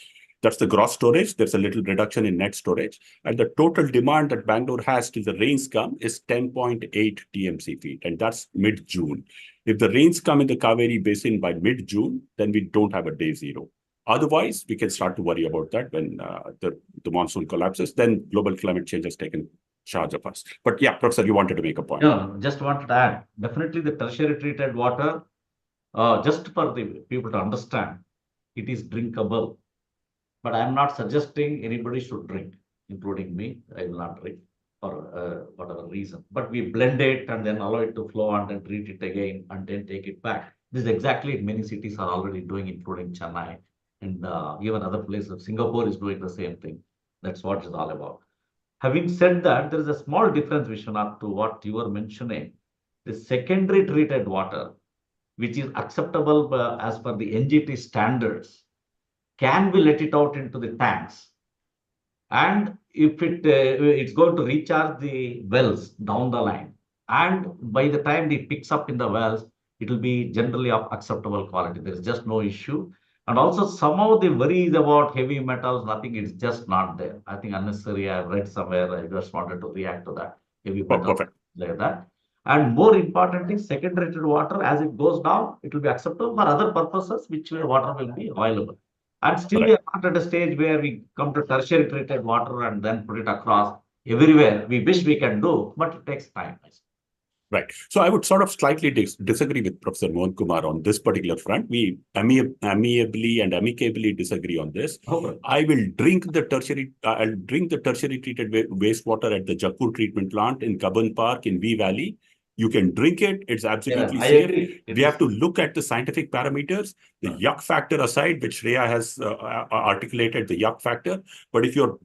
That's the gross storage. There's a little reduction in net storage. And the total demand that Bangalore has till the rains come is 10.8 TMC feet. And that's mid-June. If the rains come in the Kaveri Basin by mid-June, then we don't have a day zero. Otherwise, we can start to worry about that when the monsoon collapses. Then global climate change has taken charge of us. But yeah, Professor, you wanted to make a point. No, just wanted to add. Definitely the tertiary treated water, just for the people to understand, it is drinkable. But I'm not suggesting anybody should drink, including me. I will not drink for whatever reason. But we blend it and then allow it to flow and then treat it again and then take it back. This is exactly what many cities are already doing, including Chennai and even other places. Singapore is doing the same thing. That's what it's all about. Having said that, there is a small difference, Vishwanath, to what you were mentioning. The secondary treated water, which is acceptable as per the NGT standards, can we let it out into the tanks? And if it's going to recharge the wells down the line, and by the time it picks up in the wells, it will be generally of acceptable quality. There is just no issue. And also somehow the worries about heavy metals, nothing, it's just not there. I think unnecessary, I've read somewhere, I just wanted to react to that. Heavy metals like that. And more importantly, secondary treated water, as it goes down, it will be acceptable for other purposes, which water will be available. And still we are not at a stage where we come to tertiary treated water and then put it across everywhere. We wish we can do, but it takes time. Right. So I would sort of slightly disagree with Professor Mohan Kumar on this particular front. We amiably and amicably disagree on this. Okay. I will drink the tertiary. I'll drink the tertiary treated wastewater at the Jaipur treatment plant in Kaban Park in V Valley. You can drink it. It's absolutely safe. We have to look at the scientific parameters, the yuck factor aside, which Shreya has articulated, the yuck factor. But if you're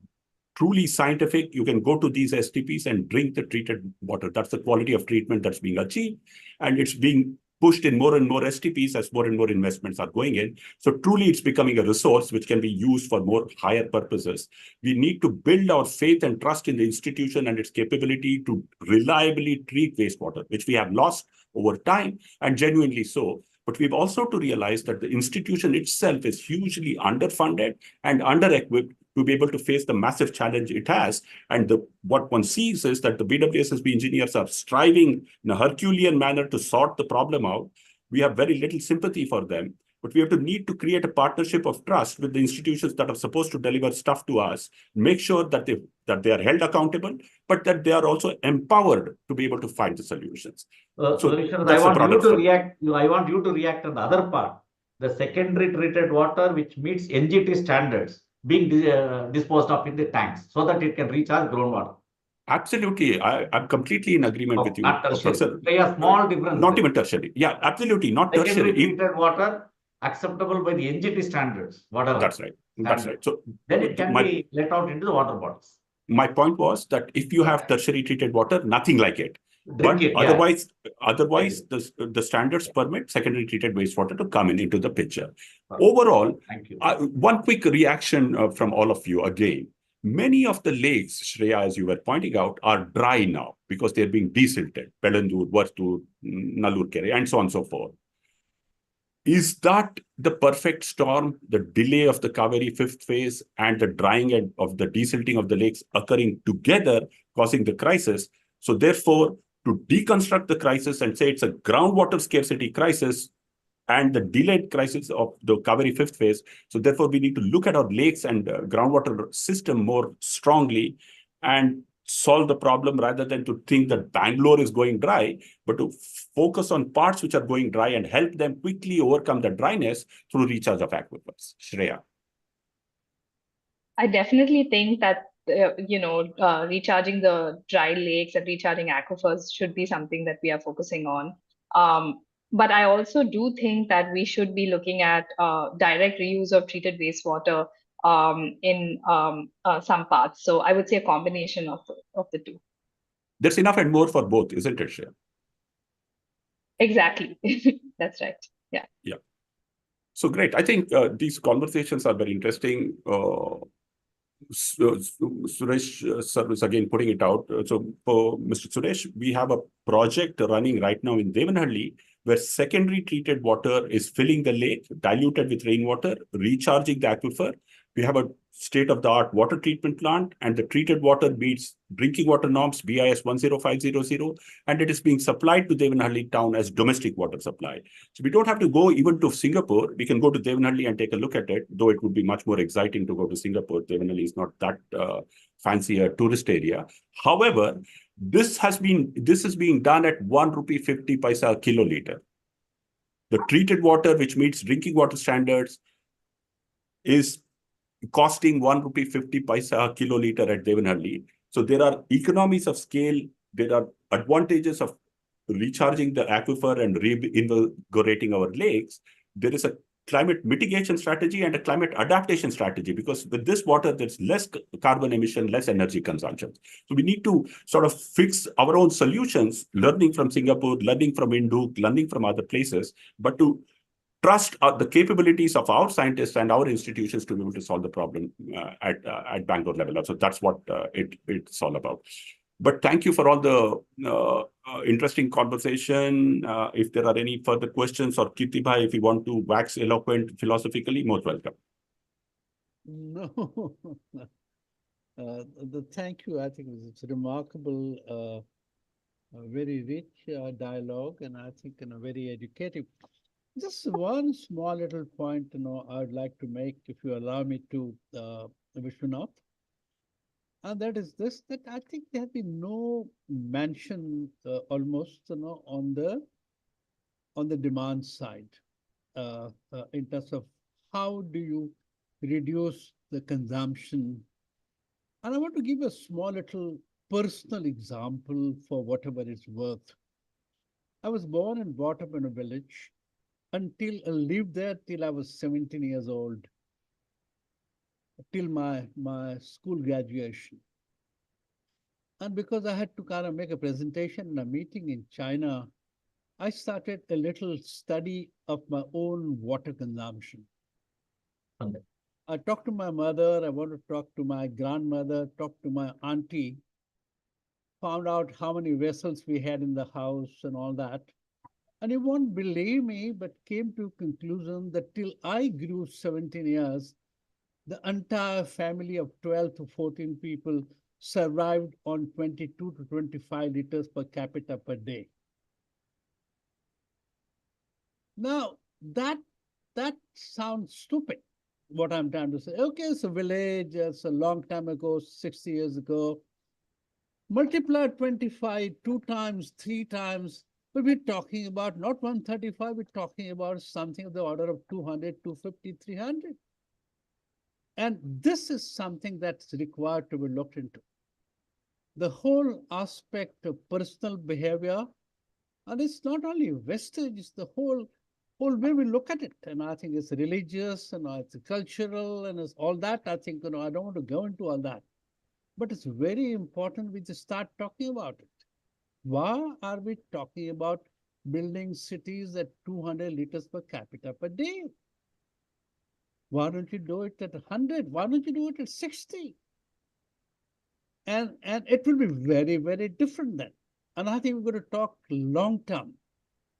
truly scientific, you can go to these STPs and drink the treated water. That's the quality of treatment that's being achieved. And it's being pushed in more and more STPs as more and more investments are going in. So truly it's becoming a resource which can be used for more higher purposes. We need to build our faith and trust in the institution and its capability to reliably treat wastewater, which we have lost over time, and genuinely so. But we've also to realize that the institution itself is hugely underfunded and under-equipped to be able to face the massive challenge it has. And what one sees is that the BWSSB engineers are striving in a Herculean manner to sort the problem out. We have very little sympathy for them. But we have to need to create a partnership of trust with the institutions that are supposed to deliver stuff to us, make sure that they are held accountable, but that they are also empowered to be able to find the solutions. So Vishwanath, that's I the want you product. to react. I want you to react on the other part, the secondary treated water which meets NGT standards being disposed of in the tanks so that it can recharge groundwater. Absolutely. I'm completely in agreement with you. Not tertiary. Professor. A small difference. Not even tertiary. Yeah, absolutely. Not Secondary tertiary. treated water acceptable by the NGT standards, whatever. That's right. That's right. So then it can be let out into the water bodies. My point was that if you have tertiary treated water, nothing like it. Drink But it, otherwise, the standards permit secondary treated wastewater to come into the picture. Overall, thank you. One quick reaction from all of you again. Many of the lakes, Shreya, as you were pointing out, are dry now because they're being desilted. Bengaluru, Vartur, Nallur, and so on and so forth. Is that the perfect storm, the delay of the Kaveri fifth phase and the drying of the desilting of the lakes occurring together, causing the crisis? So therefore, to deconstruct the crisis and say it's a groundwater scarcity crisis and the delayed crisis of the Kaveri fifth phase, so therefore we need to look at our lakes and groundwater system more strongly and solve the problem rather than to think that Bangalore is going dry, but to focus on parts which are going dry and help them quickly overcome the dryness through recharge of aquifers. Shreya. I definitely think that recharging the dry lakes and recharging aquifers should be something that we are focusing on. But I also do think that we should be looking at direct reuse of treated wastewater in some parts. So I would say a combination of the two. There's enough and more for both, isn't it, Shreya? Exactly. That's right. Yeah. Yeah. So great. I think these conversations are very interesting. Suresh sir is again putting it out. So for Mr. Suresh, we have a project running right now in Devanhalli where secondary treated water is filling the lake, diluted with rainwater, recharging the aquifer. We have a state-of-the-art water treatment plant, and the treated water meets drinking water norms BIS 10500, and it is being supplied to Devanhalli town as domestic water supply. So we don't have to go even to Singapore. We can go to Devanhalli and take a look at it, though it would be much more exciting to go to Singapore. Devanhalli is not that fancy a tourist area. However, this is being done at 1 rupee 50 paisa a kiloliter. The treated water, which meets drinking water standards, is costing 1 rupee 50 paisa a kiloliter at Devanhalli. So there are economies of scale. There are advantages of recharging the aquifer and reinvigorating our lakes. There is a climate mitigation strategy and a climate adaptation strategy, because with this water, there's less carbon emission, less energy consumption. So we need to sort of fix our own solutions, learning from Singapore, learning from Induk, learning from other places, but to trust the capabilities of our scientists and our institutions to be able to solve the problem at Bangalore level. So that's what it's all about. But thank you for all the interesting conversation. If there are any further questions, or Kirtibhai, if you want to wax eloquent philosophically, most welcome. No, thank you. I think it's a remarkable, very rich dialogue, and I think very educative. Just one small little point, I would like to make, if you allow me to, Vishwanath. And that is this, that I think there has been no mention almost, on the demand side, in terms of how do you reduce the consumption. And I want to give a small little personal example for whatever it's worth. I was born and brought up in a village until I lived there till I was 17 years old, till my school graduation. And because I had to kind of make a presentation in a meeting in China, I started a little study of my own water consumption. Okay. I talked to my mother, I want to talk to my grandmother, talk to my auntie, found out how many vessels we had in the house and all that. And you won't believe me, but came to a conclusion that till I grew 17 years, the entire family of 12 to 14 people survived on 22 to 25 liters per capita per day. Now, that that sounds stupid, what I'm trying to say. Okay, it's a village, it's a long time ago, 60 years ago. Multiply 25, 2 times, 3 times, but we're talking about not 135, we're talking about something of the order of 200, 250, 300. And this is something that's required to be looked into. The whole aspect of personal behavior, and it's not only vestige, it's the whole way we look at it. And I think it's religious and it's cultural and it's all that. I think, I don't want to go into all that. But it's very important we just start talking about it. Why are we talking about building cities at 200 liters per capita per day? Why don't you do it at 100? Why don't you do it at 60? And it will be very, very different then. And I think we're going to talk long term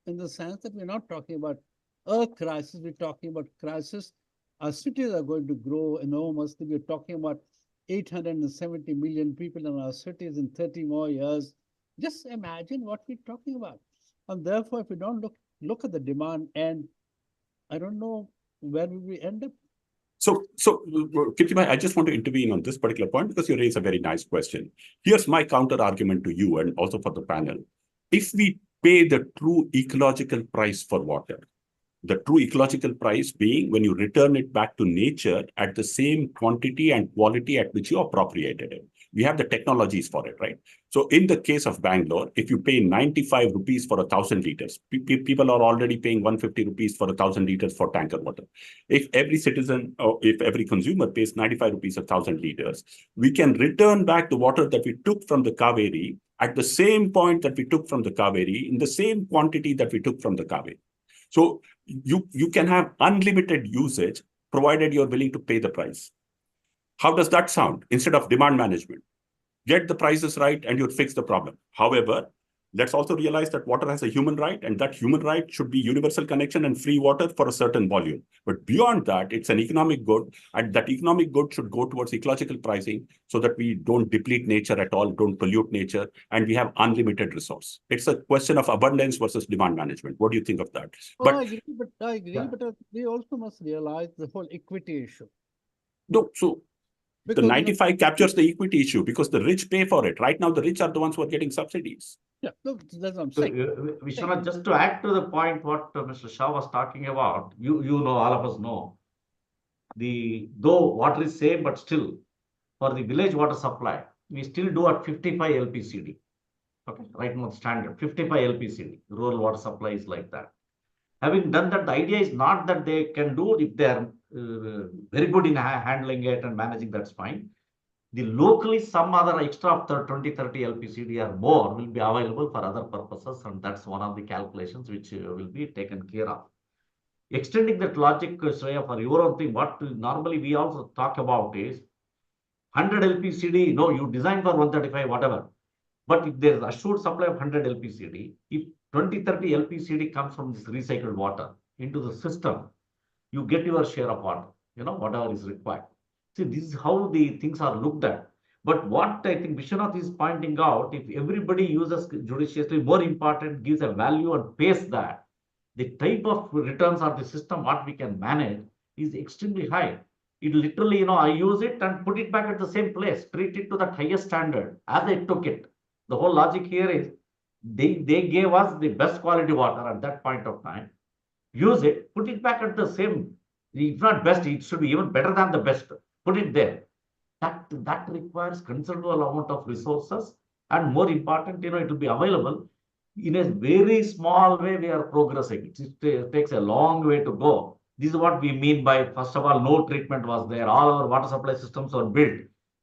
in the sense that we're not talking about a crisis, we're talking about crisis. Our cities are going to grow enormously. We're talking about 870 million people in our cities in 30 more years. Just imagine what we're talking about. And therefore, if we don't look at the demand end, I don't know where will we end up. So, Kirti, I just want to intervene on this particular point because you raise a very nice question. Here's my counter argument to you and also for the panel. If we pay the true ecological price for water, the true ecological price being when you return it back to nature at the same quantity and quality at which you appropriated it. We have the technologies for it, right? So in the case of Bangalore, if you pay 95 rupees for 1,000 liters, people are already paying 150 rupees for 1,000 liters for tanker water. If every citizen or if every consumer pays 95 rupees 1,000 liters, we can return back the water that we took from the Kaveri at the same point that we took from the Kaveri in the same quantity that we took from the Kaveri. So you can have unlimited usage provided you're willing to pay the price. How does that sound? Instead of demand management, get the prices right and you'll fix the problem. However, let's also realize that water has a human right, and that human right should be universal connection and free water for a certain volume. But beyond that, it's an economic good, and that economic good should go towards ecological pricing so that we don't deplete nature at all, don't pollute nature, and we have unlimited resource. It's a question of abundance versus demand management. What do you think of that? I agree, Yeah. but we also must realize the whole equity issue. No, so Because, the 95 captures the equity issue because the rich pay for it. Right now, the rich are the ones who are getting subsidies. yeah, look, that's what I'm So, saying. Vishwanath, just to add to the point what Mr. Shah was talking about, you know, all of us know, though water is safe, but still, for the village water supply, we still do at 55 LPCD. Okay, right now the standard 55 LPCD. Rural water supply is like that. Having done that, the idea is not that they can do if they are very good in handling it and managing, that's fine. The locally some other extra of 20, 30 LPCD or more will be available for other purposes, and that's one of the calculations which will be taken care of. Extending that logic, Shreya, for your own thing, what normally we also talk about is 100 LPCD, no, you design for 135, whatever. But if there is assured supply of 100 LPCD, if 20, 30 LPCD comes from this recycled water into the system, you get your share of water, whatever is required. See, this is how the things are looked at. But what I think Vishwanath is pointing out, if everybody uses judiciously, more important, gives a value and pays that, the type of returns or the system what we can manage is extremely high. It literally, I use it and put it back at the same place, treat it to that highest standard as I took it. The whole logic here is they gave us the best quality water at that point of time. Use it, put it back at the same, if not best, it should be even better than the best. Put it there. That requires considerable amount of resources, and more important, it will be available in a very small way. We are progressing. It takes a long way to go. This is what we mean by, first of all, no treatment was there. All our water supply systems were built.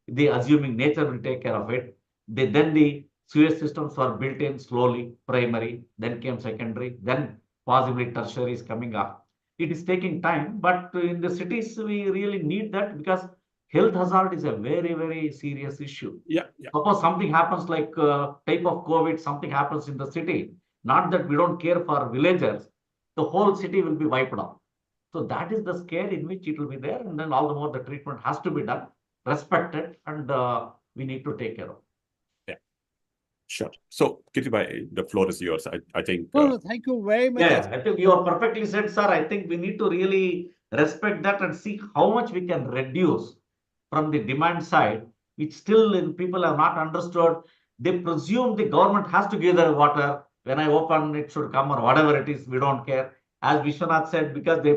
They assuming nature will take care of it. Then the sewage systems were built in slowly, primary, then came secondary, then possibly tertiary is coming up. It is taking time, but in the cities, we really need that because health hazard is a very, very serious issue. Yeah. Suppose something happens like type of COVID, something happens in the city, not that we don't care for villagers, the whole city will be wiped out. So that is the scare in which it will be there. And then all the more the treatment has to be done, respected, and we need to take care of. Sure. So, Kirti, the floor is yours. I think. No, thank you very much. Yeah, I think you are perfectly said, sir. I think we need to really respect that and see how much we can reduce from the demand side, which still people have not understood. They presume the government has to give the water. When I open, it should come or whatever it is. We don't care. As Vishwanath said, because they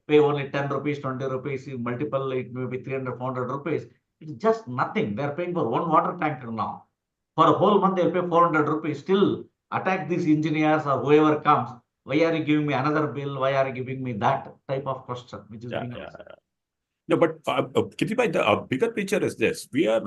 pay only 10 rupees, 20 rupees, you multiple, it may be 300, 400 rupees. It's just nothing. They're paying for one water tanker now. For a whole month, they'll pay 400 rupees. Still attack these engineers or whoever comes. Why are you giving me another bill? Why are you giving me that type of question, which is being asked? No, but Kirti, the bigger picture is this. We are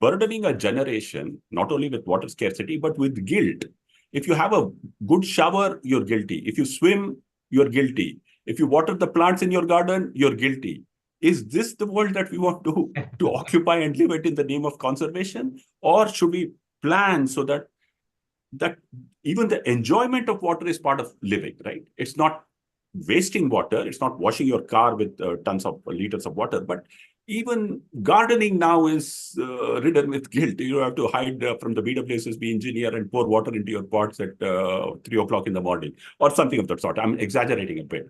burdening a generation, not only with water scarcity, but with guilt. If you have a good shower, you're guilty. If you swim, you're guilty. If you water the plants in your garden, you're guilty. Is this the world that we want to occupy and live it in the name of conservation? Or should we plan so that even the enjoyment of water is part of living, right? It's not wasting water. It's not washing your car with tons of liters of water, but even gardening now is ridden with guilt. You have to hide from the BWSSB engineer and pour water into your pots at 3 o'clock in the morning or something of that sort. I'm exaggerating a bit.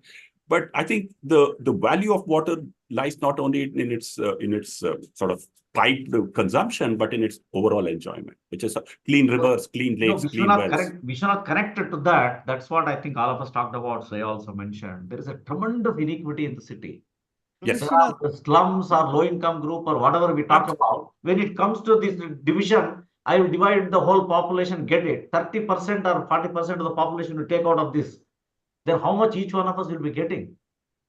But I think the value of water lies not only in its sort of tight consumption, but in its overall enjoyment, which is clean rivers, clean lakes, clean wells. Vishwanath connected to that. That's what I think all of us talked about. Shreya also mentioned. There is a tremendous inequity in the city. Yes. There are the slums or low-income group or whatever we talk about. When it comes to this division, I will divide the whole population, get it. 30% or 40% of the population will take out of this. Then how much each one of us will be getting?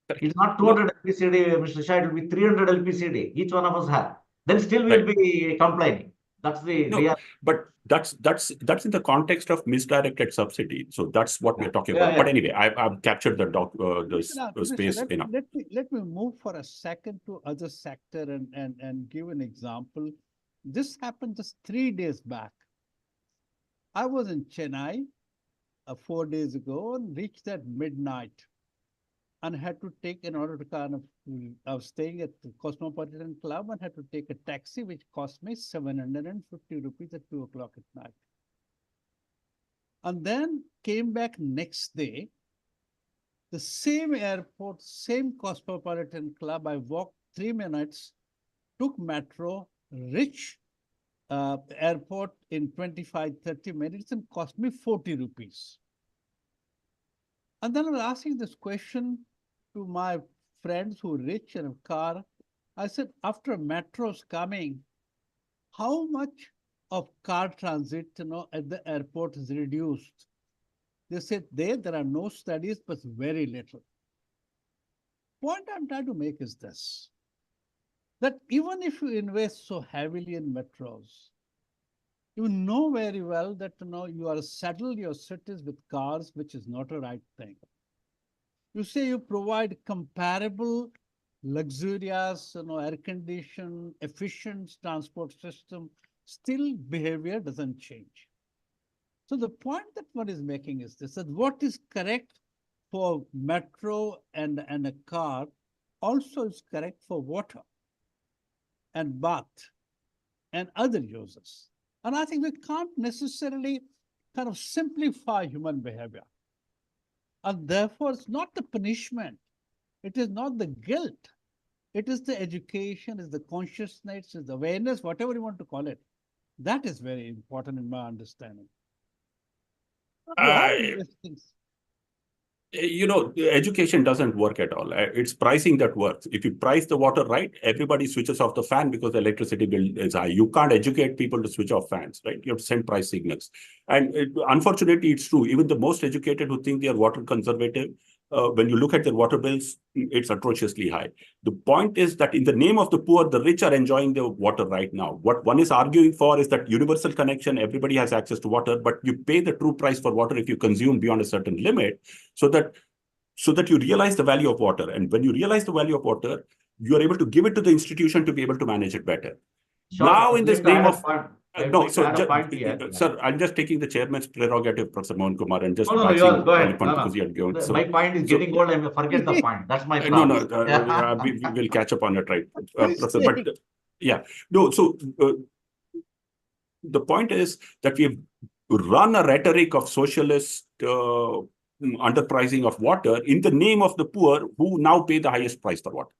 It's not 200 LPCD, Mr. Shah, it will be 300 LPCD. Each one of us have. Then still we'll be complaining. That's the but that's in the context of misdirected subsidy. So that's what we're talking about. But anyway, I've captured the space enough. Let me move for a second to other sector and give an example. This happened just 3 days back. I was in Chennai 4 days ago and reached at midnight and had to take, in order to I was staying at the Cosmopolitan Club and had to take a taxi, which cost me 750 rupees at 2 o'clock at night. And then came back next day, the same airport, same Cosmopolitan Club. I walked 3 minutes, took metro, reached airport in 25-30 minutes and cost me 40 rupees. And then I was asking this question to my friends who are rich in a car. I said, after metro's coming, how much of car transit, at the airport is reduced? They said there are no studies, but very little. Point I'm trying to make is this, that even if you invest so heavily in metros, you know very well that you are saddle your cities with cars, which is not a right thing. You say you provide comparable, luxurious, air-conditioned, efficient transport system, still behavior doesn't change. So the point that one is making is this, that what is correct for metro and a car also is correct for water and bath and other users. And I think we can't necessarily kind of simplify human behavior. And therefore, it's not the punishment. It is not the guilt. It is the education, it's the consciousness, it's the awareness, whatever you want to call it. That is very important in my understanding. Education doesn't work at all. It's pricing that works. If you price the water right, everybody switches off the fan because the electricity bill is high. You can't educate people to switch off fans, right? You have to send price signals. And unfortunately, it's true. Even the most educated who think they are water conservative, when you look at their water bills, it's atrociously high. The point is that in the name of the poor, the rich are enjoying the water right now. What one is arguing for is that universal connection, everybody has access to water, but you pay the true price for water if you consume beyond a certain limit, so that you realize the value of water. And when you realize the value of water, you are able to give it to the institution to be able to manage it better. Sure. Now, in this name of... Sir, I'm just taking the chairman's prerogative, Professor Mohan Kumar, and just go ahead. because you had given. My point is getting old. I forget the point. That's my problem. We will catch up on it, right, Professor? But yeah, no. So the point is that we have run a rhetoric of socialist underpricing of water in the name of the poor who now pay the highest price for water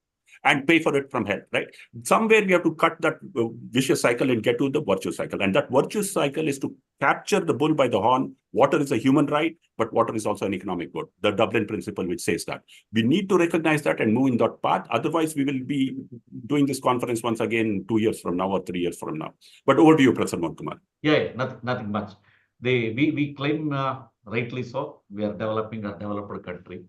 and pay for it from hell, right? Somewhere we have to cut that vicious cycle and get to the virtuous cycle. And that virtuous cycle is to capture the bull by the horn. Water is a human right, but water is also an economic good. The Dublin principle, which says that. We need to recognize that and move in that path. Otherwise, we will be doing this conference once again 2 years from now or 3 years from now. But over to you, Professor Mohan Kumar. Yeah, nothing much. We claim, rightly so, we are developing a developed country.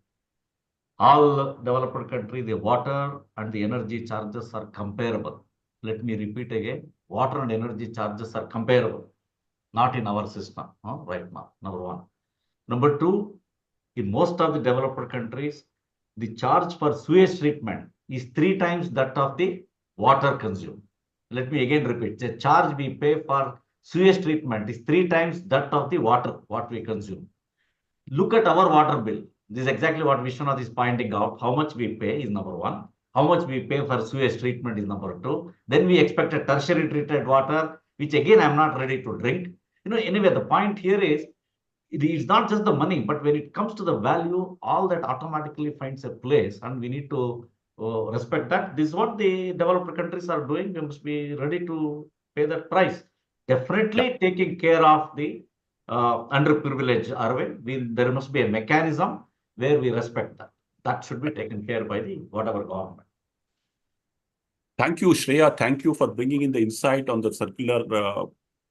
All developed country, the water and the energy charges are comparable. Let me repeat again, water and energy charges are comparable, not in our system right now, number one. Number two, in most of the developed countries, the charge for sewage treatment is 3 times that of the water consumed. Let me again repeat, the charge we pay for sewage treatment is 3 times that of the water, what we consume. Look at our water bill. This is exactly what Vishwanath is pointing out. How much we pay is number one. How much we pay for sewage treatment is number two. Then we expect a tertiary treated water, which again, I'm not ready to drink. Anyway, the point here is, it is not just the money, but when it comes to the value, all that automatically finds a place, and we need to respect that. This is what the developed countries are doing. We must be ready to pay that price. Definitely taking care of the underprivileged, Arvind. There must be a mechanism where we respect that. That should be taken care by the whatever government. Thank you, Shreya. Thank you for bringing in the insight on the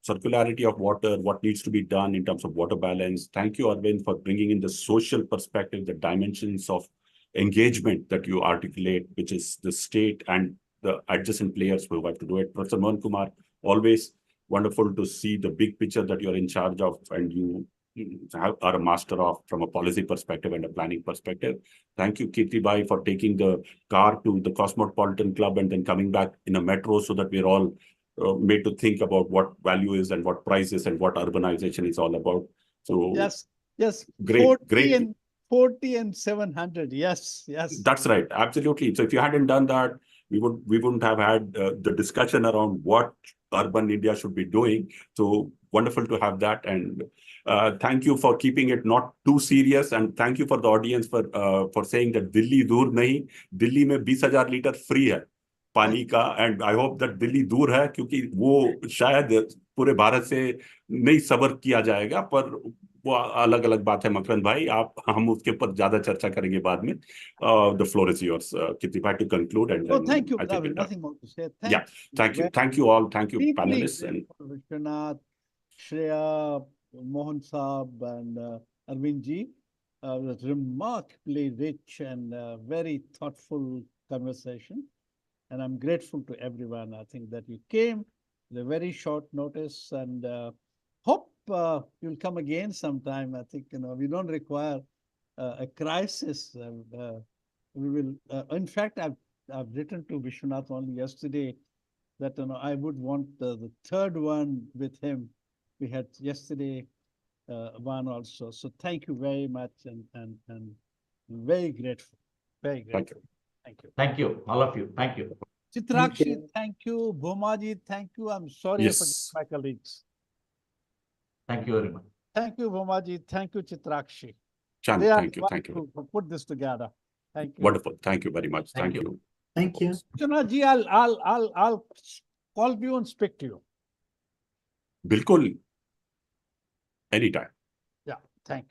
circularity of water, what needs to be done in terms of water balance. Thank you, Arvind, for bringing in the social perspective, the dimensions of engagement that you articulate, which is the state and the adjacent players who have to do it. Professor Mohan Kumar, always wonderful to see the big picture that you're in charge of and you are a master of from a policy perspective and a planning perspective. Thank you, Kirti Bhai, for taking the car to the Cosmopolitan Club and then coming back in a metro so that we're all made to think about what value is and what price is and what urbanization is all about. So yes, great, 40 and 700. Yes. That's right, absolutely. So if you hadn't done that, we wouldn't have had the discussion around what urban India should be doing. So wonderful to have that, and thank you for keeping it not too serious, and thank you for the audience for saying that Delhi dur nahi, Delhi mein 20,000 liter free hai पानी का, and I hope that Delhi दूर है क्योंकि वो शायद पूरे भारत से नहीं सबर किया जाएगा, पर वो अलग अलग बात है। मकरंद भाई, हम उसके ऊपर ज्यादा चर्चा करेंगे बाद में. The floor is yours, Kirti Bhai, to conclude. And thank you. I think Nothing more to say. Thank you all. Thank you, panelists. And Vishwanath, Shreya, Mohan Saab, and Arvind ji. It was remarkably rich and very thoughtful conversation. And I'm grateful to everyone. I think that you came with a very short notice, and hope you'll come again sometime. I think, we don't require a crisis. We will, in fact, I've written to Vishwanath only yesterday that, I would want the third one with him. We had yesterday one also. So thank you very much, and very grateful. Very grateful. thank you. Thank you, all of you. Thank you. Chitrakshi, thank you. Bhomaji, thank you. I'm sorry for my colleagues. Thank you very much. Thank you, Bhomaji. Thank you, Chitrakshi. Chan, They are thank you. Thank you. to put this together. Thank you. Wonderful. Thank you very much. Thank you. Thank you. Ji, I'll call you and speak to you. Bilkul. Anytime. Yeah, thank you.